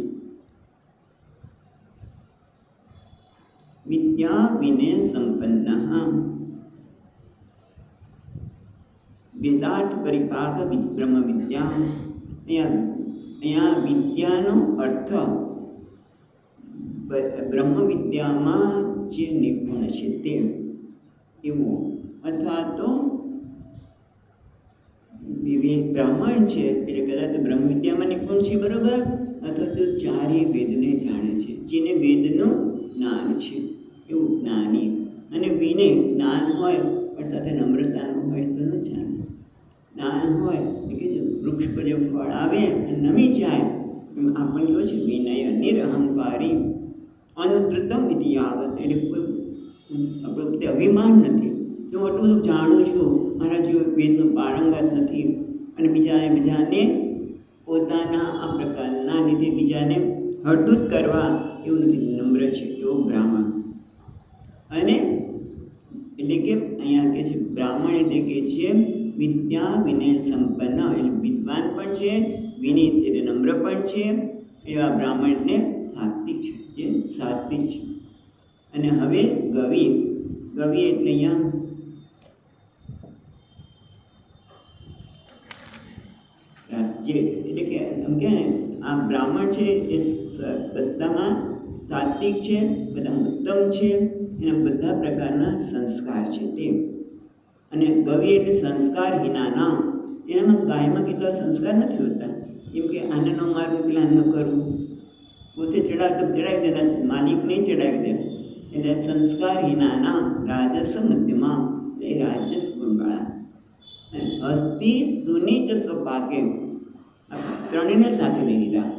વિદ્યા વિનય સંપન્ન, વેદાર્થ પરિપાક બ્રહ્મ વિદ્યા. અહીંયા વિદ્યાનો અર્થ બ્રહ્મ વિદ્યામાં જે નિપુણ છે તે એવું, અથવા તો બ્રાહ્મણ છે એટલે કદાચ બ્રહ્મ વિદ્યામાં નિપુણ છે, બરોબર, અથવા તો ચારેય વેદને જાણે છે, જેને વેદનું જ્ઞાન છે એવું જ્ઞાની. અને વિનય જ્ઞાન હોય પણ સાથે નમ્રતાનું હોય તો ન જાણે. જ્ઞાન હોય એ કે વૃક્ષ પર જે ફળ આવે અને નમી જાય એમ આપણે કહ્યું છે વિનય નિરહંકારી અનુદ્રતમ ઇતિ યાવત. એટલે કોઈ આપણું તે અભિમાન નથી કે હું આટલું બધું જાણું છું, મારા જેવું વેદનું પારંગત નથી, અને બીજાને પોતાના આ પ્રકારના લીધે બીજાને હળદૂત કરવા એવું નથી. નમ્ર છે એવો બ્રાહ્મણ. અને એટલે કે અહીંયા કહે છે બ્રાહ્મણ એટલે કે છે વિદ્યા વિનય સંપન્ન, એટલે વિદ્વાન પણ છે, વિનીત એટલે નમ્ર પણ છે, એવા બ્રાહ્મણ એટલે સાત્વિક છે, જે સાત્વિક છે. અને હવે ગવિ એટલે અહીંયા એટલે કે એમ કે આ બ્રાહ્મણ છે એ બધામાં સાત્વિક છે, બધા ઉત્તમ છે, એના બધા પ્રકારના સંસ્કાર છે તે. અને ગવિ એટલે સંસ્કારહીનાના, એનામાં ગાયમાં કેટલા સંસ્કાર નથી હોતા. એમ કે આને ન મારવું, પેલા ન કરવું, પોતે ચડાવી દે, માલિક નહીં ચડાવી દે. એટલે સંસ્કારહીનાના રાજસ મધ્યમાં, એ રાજસ ગુણવાળા. હસ્તિ સુનિચ સ્વપાકે, ત્રણેયને સાથે લઈ લીધા.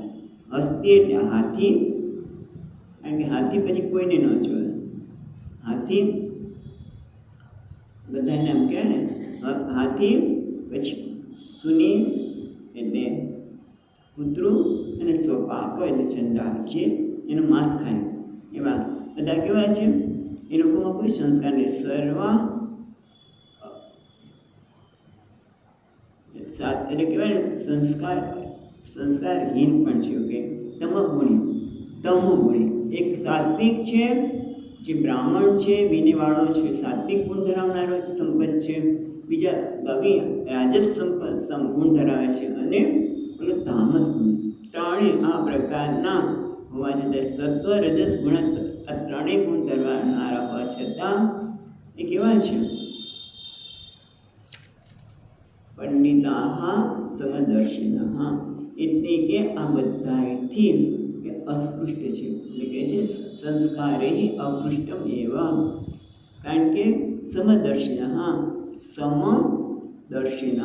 હસ્તિ એટલે હાથી, કારણ કે હાથી પછી કોઈને ન જોવે. હાથી બધાને એમ કહે ને, હાથી, પછી સુની એટલે કૂતરું, અને સ્વપાક એટલે ચંડાળ, જે એનું માંસ ખાય. એવા બધા કેવા છે? એ લોકોમાં કોઈ સંસ્કાર નહીં. એટલે કહેવાય ને સંસ્કારહીન પણ છે. ઓકે, તમોગુણી એક સાત્વિક છે, જે બ્રાહ્મણ છે, વિનયવાળો છે, સાત્વિક ગુણ ધરાવનારો સંપન્ન છે. બીજા ગવિ રાજસ ગુણ ધરાવે છે, અને પેલો તામસ ગુણ. ત્રણેય આ પ્રકારના હોવા છતાં સત્વ રજસ ગુણ, આ ત્રણેય ગુણ ધરાવનારા હોવા છતાં એ કેવા છે? પંડિતા સમદર્શિનઃ, એટલે કે આ બધાથી અસ્પૃષ્ટ છે. એટલે કે છે સંસ્કારે અપૃષ્ટમ એવ, કારણ કે સમદર્શિનઃ, સમદર્શિનઃ,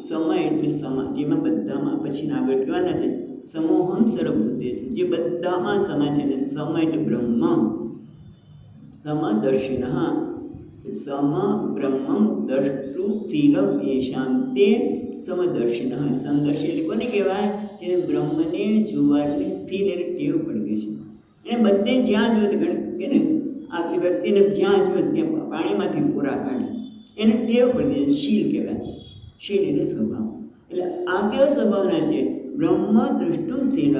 સમ એટલે જેમાં બધામાં, પછી આગળ કહેવાના છે સમોહમ સર્વભૂતેષુ, જે બધામાં સમા છે. અને સમ એટલે બ્રહ્મ, સમદર્શિન સમ બ્રહ્મમ દ્રષ્ટુશીલમ યેષામ તે સમદર્શિન. સમદર્શી એટલે કોને કહેવાય? જેને બ્રહ્મને જોવાની શીલ એટલે ટેવ પડી ગઈ છે. એને બધે જ્યાં જોયું કે ને આ વ્યક્તિને જ્યાં જોયું ત્યાં પાણીમાંથી પૂરા કાઢે, એને ટેવ પડી ગઈ, શીલ કહેવાય. શીલ એટલે સ્વભાવ. એટલે આ કેવા સ્વભાવના છે? બ્રહ્મ દ્રષ્ટુશીલ,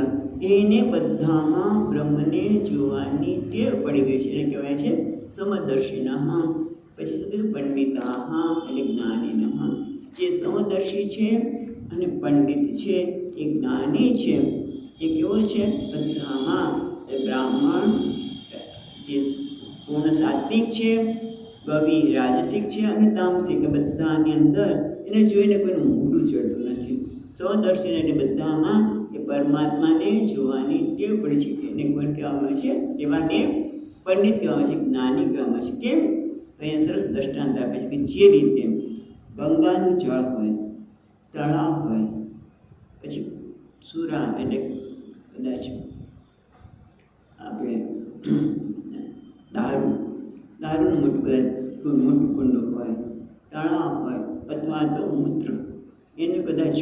એને બધામાં બ્રહ્મને જોવાની ટેવ પડી ગઈ છે, એને કહેવાય છે સમદર્શિન. પછી તો કીધું પંડિતા એટલે જ્ઞાનીન. જે સમદર્શી છે અને પંડિત છે, એ જ્ઞાની છે, એ કેવો છે? બધામાં બ્રાહ્મણ જે પૂર્ણ સાત્વિક છે, કવિ રાજસિક છે અને તામસિક, બધાની અંદર એને જોઈને કોઈનું મોઢું ચડતું નથી. સમદર્શિન એટલે બધામાં એ પરમાત્માને જોવાની ટેવ પડી છે. એને કોઈ કહેવામાં છે, એવાને પંડિત કહેવામાં છે, જ્ઞાની કહેવામાં છે. કેમ? તો અહીંયા સરસ દ્રષ્ટાંત આપે છે કે જે રીતે ગંગાનું જળ હોય, તળાવ હોય, પછી સુરા એટલે કદાચ આપણે દારૂનું મોટું કદાચ કોઈ મોટું કુંડ હોય, તળાવ હોય, અથવા તો મૂત્ર એનું કદાચ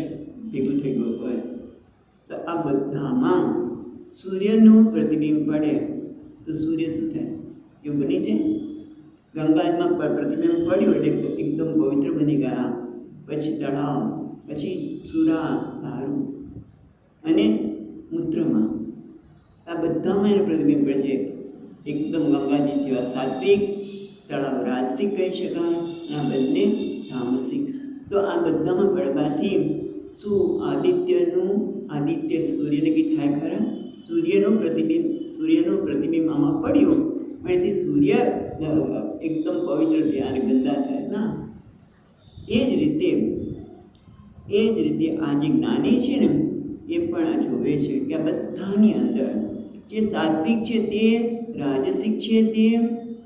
ભેગું થઈ ગયું હોય, તો આ બધામાં સૂર્યનું પ્રતિબિંબ પડે તો સૂર્ય શું થાય? એવું બની છે. ગંગામાં પ્રતિબિંબ પડ્યું એટલે એકદમ પવિત્ર બની ગયા. પછી તળાવ, પછી સુરા, દારૂ અને મૂત્રમાં, આ બધામાં એનું પ્રતિબિંબ પડે છે. એકદમ ગંગાજી જેવા સાત્વિક, તળાવ રાજસિક કહી શકાય, આ બંને તામસિક. તો આ બધામાં પડવાથી શું આદિત્ય સૂર્યને કંઈ થાય ખરા? સૂર્યનું પ્રતિબિંબ આમાં પડ્યું, એથી સૂર્ય એકદમ પવિત્ર થયા અને ગંદા થાય ના. એ જ રીતે આ જે જ્ઞાની છે ને, એ પણ આ જોવે છે કે આ બધાની અંદર જે સાત્વિક છે તે, રાજસિક છે તે,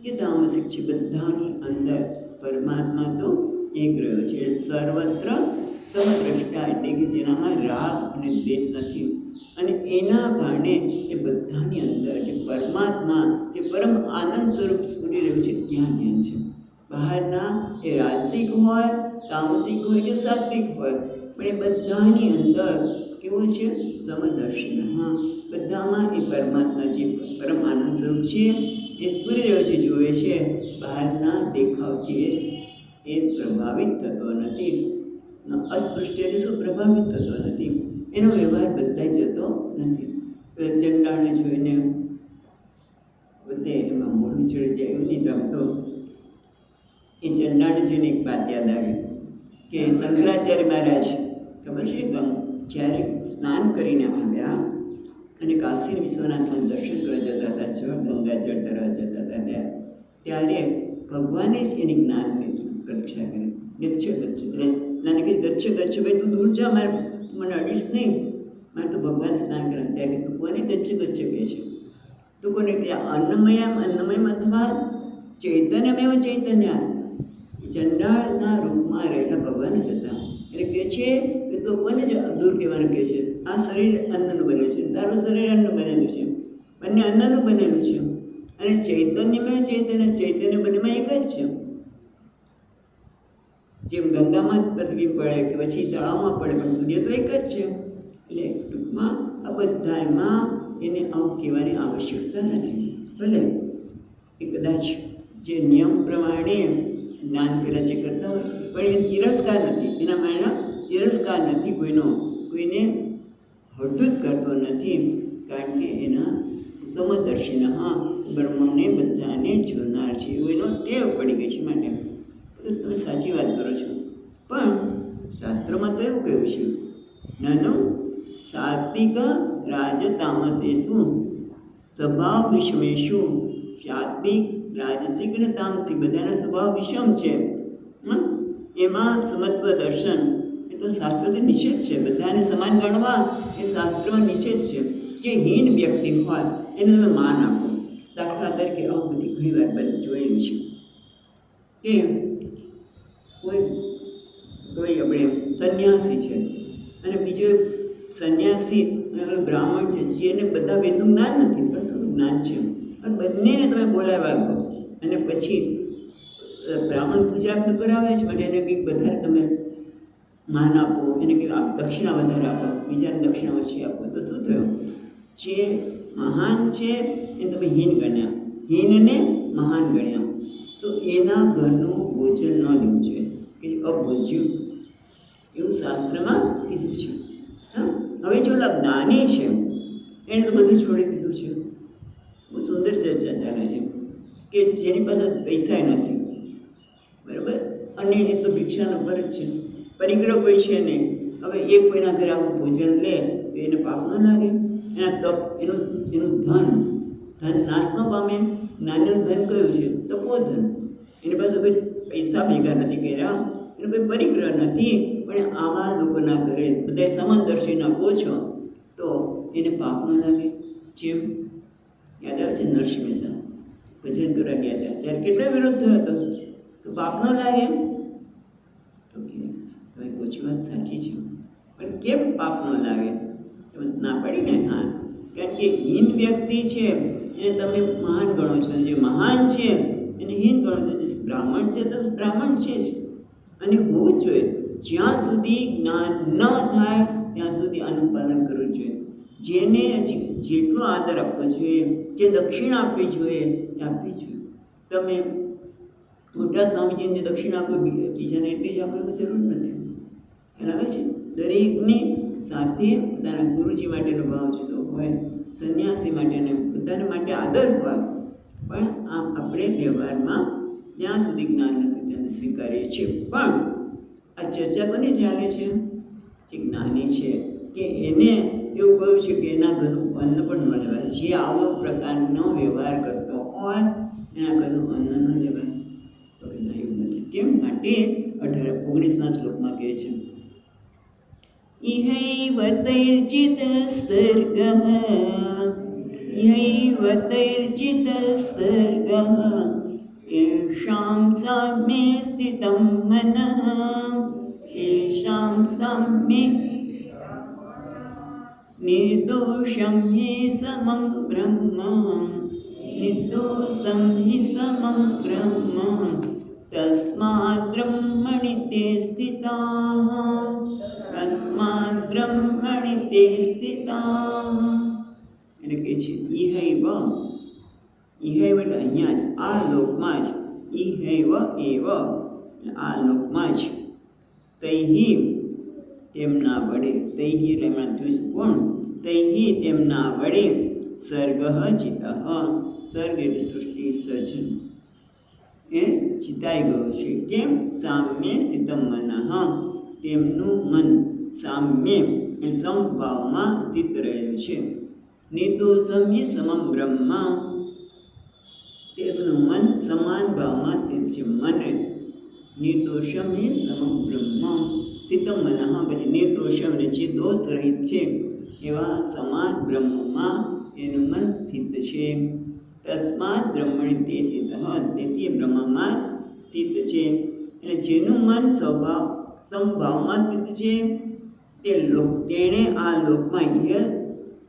કે તામસિક છે, બધાની અંદર પરમાત્મા તો એક રહ્યો છે. સર્વત્ર સમદ્રષ્ટા એટલે કે જેનામાં રાગ અને દ્વેષ નથી. અને એના કારણે એ બધાની અંદર જે પરમાત્મા, તે પરમ આનંદ સ્વરૂપ સ્ફુરી રહ્યું છે, ત્યાં ધ્યાન છે. બહારના એ રાજસિક હોય, તામસિક હોય કે સાત્વિક હોય, પણ એ બધાની અંદર કેવું છે? સમદર્શિન. બધામાં એ પરમાત્મા જે પરમ આનંદ સ્વરૂપ છે એ સ્ફુરી રહ્યો છે, જોવે છે. બહારના દેખાવથી એ પ્રભાવિત થતો નથી. અસ્પૃશ્ય એટલે શું? પ્રભાવિત થતો નથી. એનો વ્યવહાર બદલાઈ જતો નથી. ચંડાળને જોઈને બધે એમાં મોઢું ચડી જાય એવું નહીં ગમતો. એ ચંડાળને જોઈને એક વાત યાદ આવી કે શંકરાચાર્ય મહારાજ ખબર છે, જ્યારે સ્નાન કરીને આવ્યા અને કાશી વિશ્વનાથનું દર્શન કરવા જતા હતા, ગંગા જળ તરવા જતા હતા, ત્યારે ભગવાને જ એની જ્ઞાનની પરીક્ષા કરી. ગચ્છ એટલે નાને કહી, ગચ્છ ભાઈ તું દૂર જા, મને અડીશ નહીં, મારે તો ભગવાન સ્નાન કરવા. ત્યાં કે તું કોને ગચ્છ કહે છે? તું કોને કહે? અન્નમયમ અથવા ચૈતન્યમેવ ચૈતન્ય. ચંડાળના રૂપમાં રહેલા ભગવાન જ હતા. એટલે કહે છે કે તું કોને જ દૂર કહેવાનું કહે છે? આ શરીર અન્નનું બનેલું છે, તારું શરીર અન્નનું બનેલું છે, બંને અન્નનું બનેલું છે. અને ચૈતન્યમેવ ચૈતન્ય બંનેમાં એક જ છે. જેમ ગંગામાં પ્રતિબિંબ પડે કે પછી તળાવમાં પડે, પણ સૂર્ય તો એક જ છે. એટલે ટૂંકમાં આ બધામાં એને આવું કહેવાની આવશ્યકતા નથી. ભલે એ કદાચ જે નિયમ પ્રમાણે જ્ઞાન પહેલાં જે કરતા હોય, પણ એ તિરસ્કાર નથી, એના માયના તિરસ્કાર નથી, કોઈને હળતું કરતો નથી. કારણ કે એના સમદર્શિન બ્રહ્મને બધાને જોનાર છે, એવું એનો ટેવ પડી ગઈ છે. માટે તમે સાચી વાત કરો છો, પણ શાસ્ત્રોમાં તો એવું કહ્યું છે, નાનું સાત્વિક રાજતામસેષુ સ્વભાવ વિષમેષુ. સાત્વિક, રાજસિક અને તામસિક બધાના સ્વભાવ વિષમ છે. એમાં સમત્વ દર્શન એ તો શાસ્ત્રથી નિષેધ છે. બધાને સમાન ગણવા એ શાસ્ત્રમાં નિષેધ છે. જે હીન વ્યક્તિ હોય એને તમે માન આપો. દાખલા તરીકે આવું બધી ઘણી વાર જોયેલું છે કે કોઈ આપણે સંન્યાસી છે અને બીજો સંન્યાસી બ્રાહ્મણ છે, જેને બધા વેદનું જ્ઞાન નથી પણ થોડું જ્ઞાન છે, અને બંનેને તમે બોલાવ્યા અને પછી બ્રાહ્મણ પૂજા તો કરાવે જ, પણ એને કંઈક વધારે તમે માન આપો, એને કંઈક દક્ષિણા વધારે આપો, બીજાને દક્ષિણા ઓછી આપો, તો શું થયું? જે મહાન છે એ તમે હીન ગણ્યા, હીનને મહાન ગણ્યા, તો એના ઘરનું ભોજન ન લેવું જોઈએ, કે અભોજ્યું, એવું શાસ્ત્રમાં કીધું છે. હા, હવે જો ઓલા જ્ઞાની છે એણે તો બધું છોડી દીધું છે. બહુ સુંદર ચર્ચા ચાલે છે કે જેની પાસે પૈસા નથી, બરાબર, અને એ તો ભિક્ષાનો પર જ છે, પરિગ્રહ કોઈ છે નહીં. હવે એ કોઈના ઘરે આવું ભોજન લે તો એને પાપ ન લાગે? એના તપ, એનું ધન નાશ ન પામે? જ્ઞાનીનું ધન કયું છે? તપોધન. એની પાસે કોઈ પૈસા ભેગા નથી કર્યા, એનો કોઈ પરિગ્રહ નથી, પણ આવા લોકોના ઘરે બધા સમદર્શીના કહો છો તો એને પાપ ન લાગે? જેમ યાદ આવે છે નરસિંહ મહેતા ભજન કરવા ગયા હતા ત્યારે કેટલો વિરોધ થયો હતો, તો પાપ ન લાગે? તો કે તમે ઓછી વાત સાચી છે, પણ કેમ પાપ ન લાગે? તમે ના પડી ને? હા, કારણ કે હીન વ્યક્તિ છે એને તમે મહાન ગણો છો, જે મહાન છે એને હીન ગણો છો. જે બ્રાહ્મણ છે તો બ્રાહ્મણ છે જ, અને હોવું જ જોઈએ. જ્યાં સુધી જ્ઞાન ન થાય ત્યાં સુધી આનું પાલન કરવું જોઈએ. જેને જેટલો આદર આપવો જોઈએ, જે દક્ષિણા આપવી જોઈએ એ આપવી જોઈએ. તમે મોટા સ્વામીજીને જે દક્ષિણા આપો બીજાને એટલી જ આપો એવું જરૂર નથી. બરાબર છે? દરેકની સાથે પોતાના ગુરુજી માટેનો ભાવ જુદો હોય, સંન્યાસી માટેને પોતાના માટે આદર હોય, પણ આમ આપણે વ્યવહારમાં જ્યાં સુધી જ્ઞાન નથી તેને સ્વીકારીએ છીએ. પણ આ ચર્ચા કોને ચાલે છે? જે જ્ઞાની છે કે એને એવું કહ્યું છે કે એના ઘરનું અન્ન પણ ન લેવાય. જે આવો પ્રકારનો વ્યવહાર કરતો હોય એના ઘરનું અન્ન ન લેવાય. તો ના, એવું નથી. કેમ? માટે 19મા શ્લોકમાં કહે છે ઇહૈવ તૈર્જિત સર્ગઃ, ઇહૈવ તૈર્જિત સર્ગઃ, येषां साम्ये स्थितं मनः, येषां साम्ये निर्दोषं हि समं ब्रह्म, निर्दोषं हि समं ब्रह्म, तस्मात् ब्रह्मणि ते स्थिताः, तस्मात् ब्रह्मणि ते स्थिताः. એટલે કે છે ઇહૈવ, ઇહૈવ એટલે અહીંયા જ, આ લોકમાં જ, ઇહૈવ એવ આ લોકમાં જ, તૈહિ તેમના વડે, તૈહિ એટલે એમના દ્વિજ કોણ? તૈહિ તેમના વડે, સર્ગ ચિતઃ, સર્ગ એટલે સૃષ્ટિ સર્જન, એ ચિતાઈ ગયું છે. કેમ? સામ્ય સ્થિતમ મનઃ, તેમનું મન સામ્ય એટલે સમભાવમાં સ્થિત રહેલું છે. નિર્દોષમ હિ સમમ બ્રહ્મ, તેમનું મન સમાન ભાવમાં સ્થિત છે. મને નિર્દોષમ હિ સમમ બ્રહ્મ સ્થિતમ મનઃ, પછી નિર્દોષમ એટલે જે દોષ રહિત છે એવા સમાન બ્રહ્મમાં એનું મન સ્થિત છે. તસ્માત બ્રહ્મણિ તે સ્થિત, તેથી બ્રહ્મમાં સ્થિત છે. એટલે જેનું મન સમભાવમાં સ્થિત છે તેણે આ લોકમાં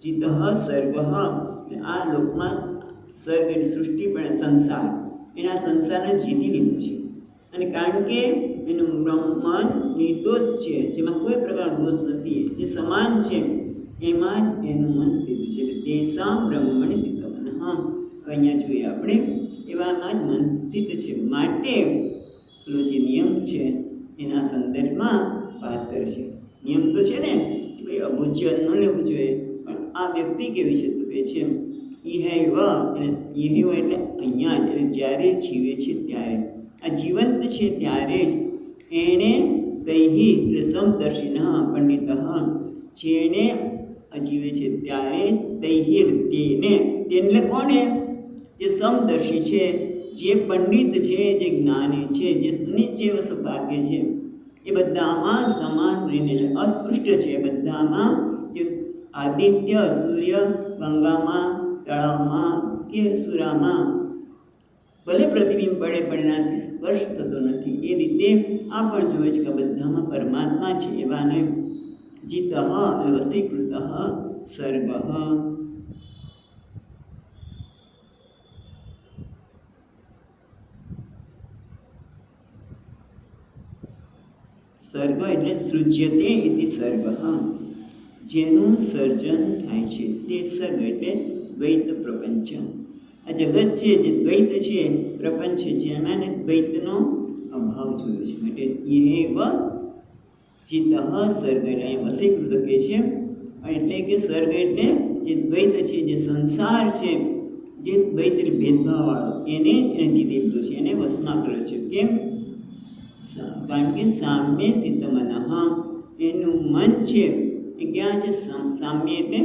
જીત સર્ગ, આ લોકમાં સર્ગ એટલે સૃષ્ટિ પણ સંસાર, એના સંસારને જીતી લીધું છે. અને કારણ કે એનું મન નિર્દોષ છે, જેમાં કોઈ પ્રકારનો દોષ નથી, જે સમાન છે એમાં જ એનું મન સ્થિત છે. તેષાં બ્રહ્મણિ સ્થિત મનઃ, અહીંયા જોઈએ આપણે એવામાં જ મન સ્થિત છે. માટે પેલો જે નિયમ છે એના સંદર્ભમાં વાત કરે છે. નિયમ તો છે ને કે ભાઈ અભોજ્ય ન લેવું જોઈએ, પણ આ વ્યક્તિ કેવી છે? તો કહે છે ઇહૈવ, ઇહૈવ એટલે અહીંયા જ, એટલે જ્યારે જીવે છે ત્યારે, આ જીવંત છે ત્યારે જ એણે તૈહિ એટલે સમદર્શિન પંડિત, જેણે જીવે છે ત્યારે તૈહિ તેને, એટલે કોને? જે સમદર્શી છે, જે પંડિત છે, જે જ્ઞાની છે, જે સુનિશ્ચય સૌભાગ્ય છે, એ બધામાં સમાન રહીને અસ્પૃષ્ટ છે. બધામાં જે આદિત્ય, સૂર્ય ગંગામાં, તળાવમાં કે સુરામાં ભલે પ્રતિબિંબ પડે પણ એનાથી સ્પર્શ થતો નથી, એ રીતે આ પણ જોવે છે કે બધામાં પરમાત્મા છે. એવાને જીત વસીકૃત સર્ગ. સર્ગ એટલે સૃજ્યતે ઇતિ સર્ગ, જેનું સર્જન થાય છે તે સર્ગ એટલે દ્વૈત પ્રપંચ. આ જગત છે જે દ્વૈત છે, પ્રપંચ છે જેમાં દ્વૈતનો અભાવ જોયો છે. એટલે એવ ચિત્ત સર્ગ એટલે અહીં વસીકૃત કહે છે. એટલે કે સર્ગ એટલે જે દ્વૈત છે, જે સંસાર છે, જે દ્વૈત ભેદભાવવાળો એને જીતી લીધો છે, એને વશમાં કર્યો છે. કેમ? કારણ કે સામ્ય સ્થિત મન, એનું મન છે એ ક્યાં છે? સામ્ય એટલે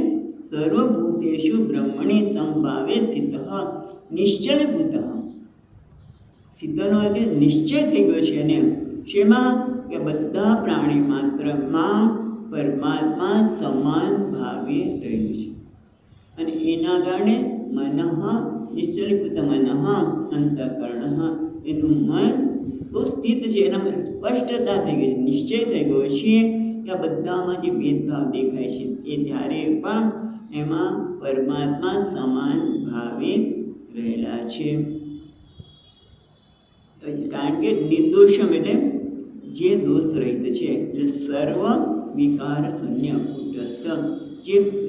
સર્વભૂતેષુ બ્રહ્મણી સંભાવે સ્થિત નિશ્ચલભૂત. સ્થિતનો એટલે નિશ્ચય થઈ ગયો છે એને શેમાં? કે બધા પ્રાણી માત્રમાં પરમાત્મા સમાન ભાવે રહેલું છે. અને એના કારણે મન નિશ્ચલીભૂત મન અંતઃકરણ, એનું મન બહુ સ્થિત છે, એનામાં સ્પષ્ટતા થઈ ગઈ છે, નિશ્ચય થઈ ગયો છે કે આ બધામાં જે ભેદભાવ દેખાય છે એ ત્યારે પણ એમાં પરમાત્મા સમાન ભાવે રહેલા છે. કારણ કે નિર્દોષમ એટલે જે દોષ રહિત છે, એટલે સર્વ વિકાર શૂન્ય કુટસ્થ,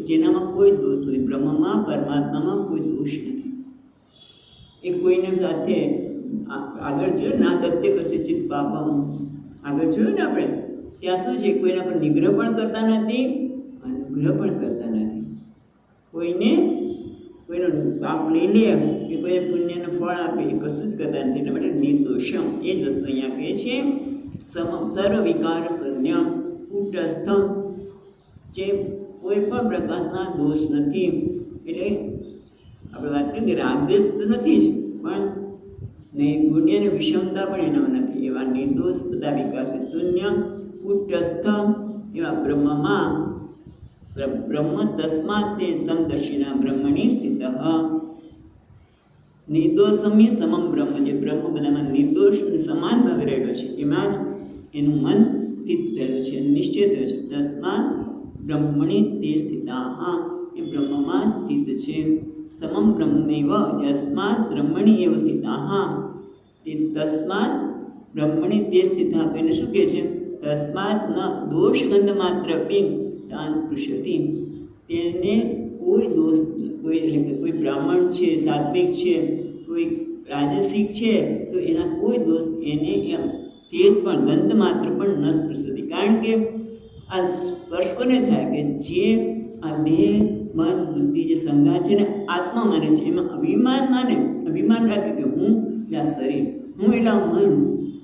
જેનામાં કોઈ દોષ નથી. બ્રહ્મમાં પરમાત્મામાં કોઈ દોષ નથી. એ કોઈને સાથે આગળ જોયું ના દત્તે કસિચિત પાપમ, આગળ જોયું ને આપણે ત્યાં શું છે? કોઈના પર નિગ્રહ પણ કરતા નથી, અનુગ્રહ પણ કરતા નથી. કોઈનો પાપ લઈ લે કે કોઈને પુણ્યનું ફળ આપે એ કશું જ કરતા નથી. એટલા માટે નિર્દોષમ એ જ વસ્તુ અહીંયા કહે છે. સર્વ વિકાર શૂન્ય કુટસ્થ, જે કોઈ પણ પ્રકારના દોષ નથી. એટલે આપણે વાત કરીએ કે રાગદેશ તો નથી જ, પણ ગુણ્ય અને વિષમતા પણ એનામાં નથી. એવા નિર્દોષ બધા વિકાર શૂન્ય કુટસ્થ એવા બ્રહ્મમાં, બ્રહ્મ તસ્માત તે સમદર્શિના બ્રહ્મણી સ્થિત. નિર્દોષમી સમમ બ્રહ્મ, જે બ્રહ્મ બધામાં નિર્દોષ અને સમાન ભાવે રહેલો છે, એમાં જ એનું મન સ્થિત થયેલું છે, નિશ્ચય થયો છે. તસ્માત બ્રહ્મણી તે સ્થિતા, એ બ્રહ્મમાં સ્થિત છે. સમમ બ્રહ્મેવ યસ્માત બ્રહ્મણી એવ સ્થિતા, તે તસ્માત બ્રહ્મણી તે સ્થિતા કહીને શું કહે છે? તસ્માત ન દોષગંધ માત્ર પિંગ તાન પૃષ્યતિ, તેને કોઈ દોષ, કોઈ બ્રાહ્મણ છે, સાત્વિક છે, કોઈ રાજસિક છે, તો એના કોઈ દોષ એને સેજ પણ ગંધ માત્ર પણ ન સ્પૃશતી. કારણ કે આ સ્પર્શ કોને થાય? કે જે આ દેહ મન બુદ્ધિ જે સંઘાત છે ને આત્મા માને છે, એમાં અભિમાન માને, અભિમાન રાખે કે હું એટલા શરીર, હું એટલા મન,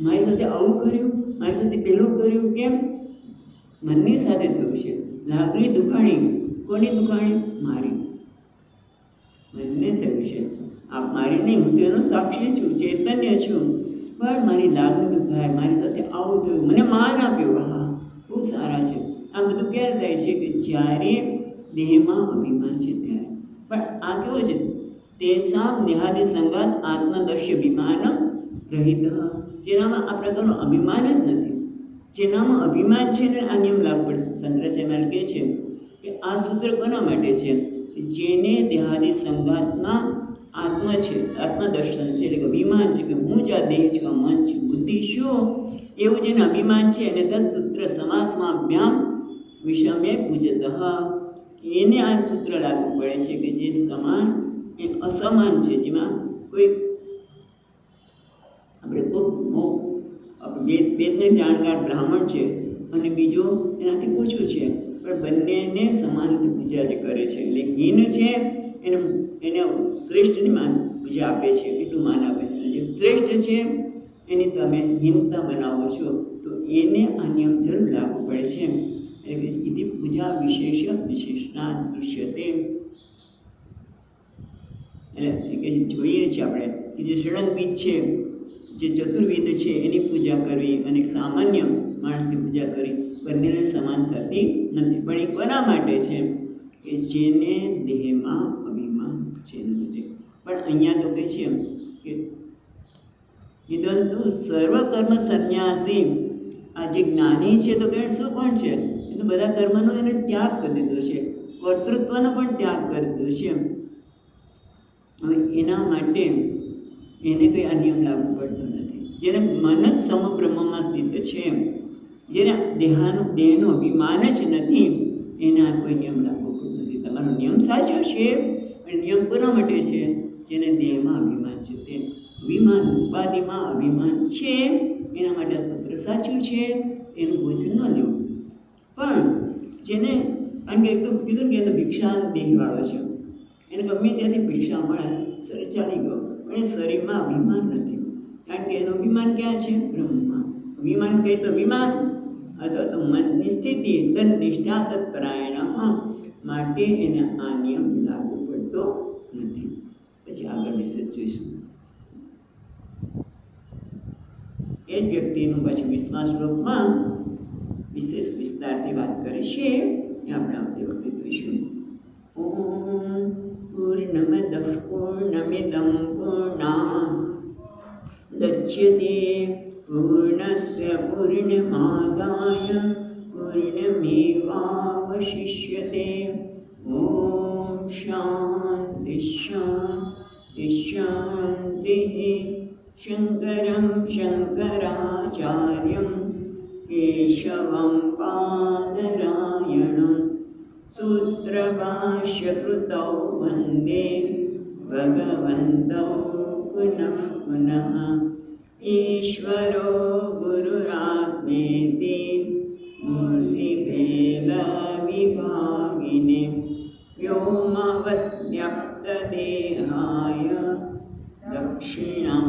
મારી સાથે આવું કર્યું, મારી સાથે પેલું કર્યું. કેમ? મનની સાથે થયું છે. લાગણી દુખાણી, કોની દુખાણી? મારી, મનને થયું છે. આ મારી નહીં, હું તો એનો સાક્ષી છું, ચૈતન્ય છું, પણ મારી લાગણી દુખાય, મારી સાથે આવું થયું, મને માન આપ્યું, હા બહુ સારા છે. આ બધું ક્યારે થાય છે? કે જ્યારે દેહમાં અભિમાન છે ત્યારે. પણ આ કેવું છે? તેસામ દેહાદિ સંગાત આત્મદર્શ્ય અભિમાન રહિત, જેનામાં આ પ્રકારનો અભિમાન જ નથી. જેનામાં અભિમાન છે ને આ નિયમ લાગુ પડશે. શંકરાચાર્ય કહે છે કે આ સૂત્ર કોના માટે છે? જેને દેહાદિ સંગાતમાં આત્મ છે, આત્મદર્શન છે, એટલે કે અભિમાન છે કે હું જ આ દેહ છું, આ મન છું, બુદ્ધિ શું, એવું જેને અભિમાન છે અને તત્સૂત્ર સમાસમાં અભ્યામ વિષમે પૂજત, એને આ સૂત્ર લાગુ પડે છે કે જે સમાન એ અસમાન છે, જેમાં કોઈ આપણે વેદને જાણકાર બ્રાહ્મણ છે અને બીજો એનાથી ઓછું છે, પણ બંનેને સમાન રીતે પૂજા જે કરે છે. એટલે હીન છે એને શ્રેષ્ઠની પૂજા આપે છે, એટલું માન આપે છે. જે શ્રેષ્ઠ છે એની તમે હીનતા બનાવો છો, તો એને આ નિયમ જરૂર લાગુ પડે છે. એટલે કે ઇતિ પૂજા વિશેષણા દૃશ્યતે. એટલે કે જોઈએ છે આપણે કે જે ષડંગવિદ છે, જે ચતુર્વેદ છે, એની પૂજા કરવી અને સામાન્ય માણસની પૂજા કરવી બંનેને સમાન થતી નથી. પણ એ કોના માટે છે? કે જેને દેહમાં અભિમાન છે. પણ અહીંયા તો કહે છે કે ઇદંતુ સર્વકર્મ સંન્યાસી, આ જે જ્ઞાની છે તો કે શું કોણ છે? એ તો બધા કર્મનો એને ત્યાગ કરી દીધો છે, કર્તૃત્વનો પણ ત્યાગ કરી દીધો છે. હવે એના માટે એને કંઈ આ નિયમ લાગુ પડતો નથી. જેને મન જ સમબ્રહ્મમાં સ્થિત છે, જેને દેહનું અભિમાન જ નથી એના કોઈ નિયમ લાગુ પડતો નથી. તમારો નિયમ સાચો છે, પણ નિયમ કોના માટે છે? જેને દેહમાં અભિમાન છે. તે અભિમાન ઉપાધિમાં અભિમાન છે એના માટે સૂત્ર સાચું છે, એનું ભોજન ન લેવું. પણ જેને કારણ કે એક તો કીધું કે એનો ભિક્ષા દેહવાળો છે, એને ગમે ત્યાંથી ભિક્ષા મળે, શરીર ચાલી ગયો, પણ એ શરીરમાં અભિમાન નથી. કારણ કે એનું અભિમાન ક્યાં છે? બ્રહ્મમાં. અભિમાન કહે તો અભિમાન અથવા તો મનની સ્થિતિ તન્નિષ્ઠા તત્પરાયણ, માટે એને આ નિયમ લાગુ પડતો નથી. પછી આગળ વિશેષ જોઈશું. એ જ વ્યક્તિનું પછી વિશ્વાસ શ્લોકમાં વિશેષ વિસ્તારથી વાત કરે છે, એ આપણે આવતી વખતે જોઈશું. ઓમ પૂર્ણમદ પૂર્ણમિદં પૂર્ણાદચ્યતે પૂર્ણસ્ય પૂર્ણમાદાય પૂર્ણમેવાવશિષ્યતે. ઓમ શાંતિ શાંતિ શાંતિ. શંકરં શંકરાચાર્યં કેશવં બાદરાયણં સૂત્રભાષ્યકૃતૌ વંદે ભગવन्तૌ પુનઃ પુનઃ. ઈશ્વરો ગુરુરાત્મેતિ મૂર્તિભેદવિભાગિને વ્યોમવદ્વ્યક્તદેહાય દક્ષિણામૂર્તયે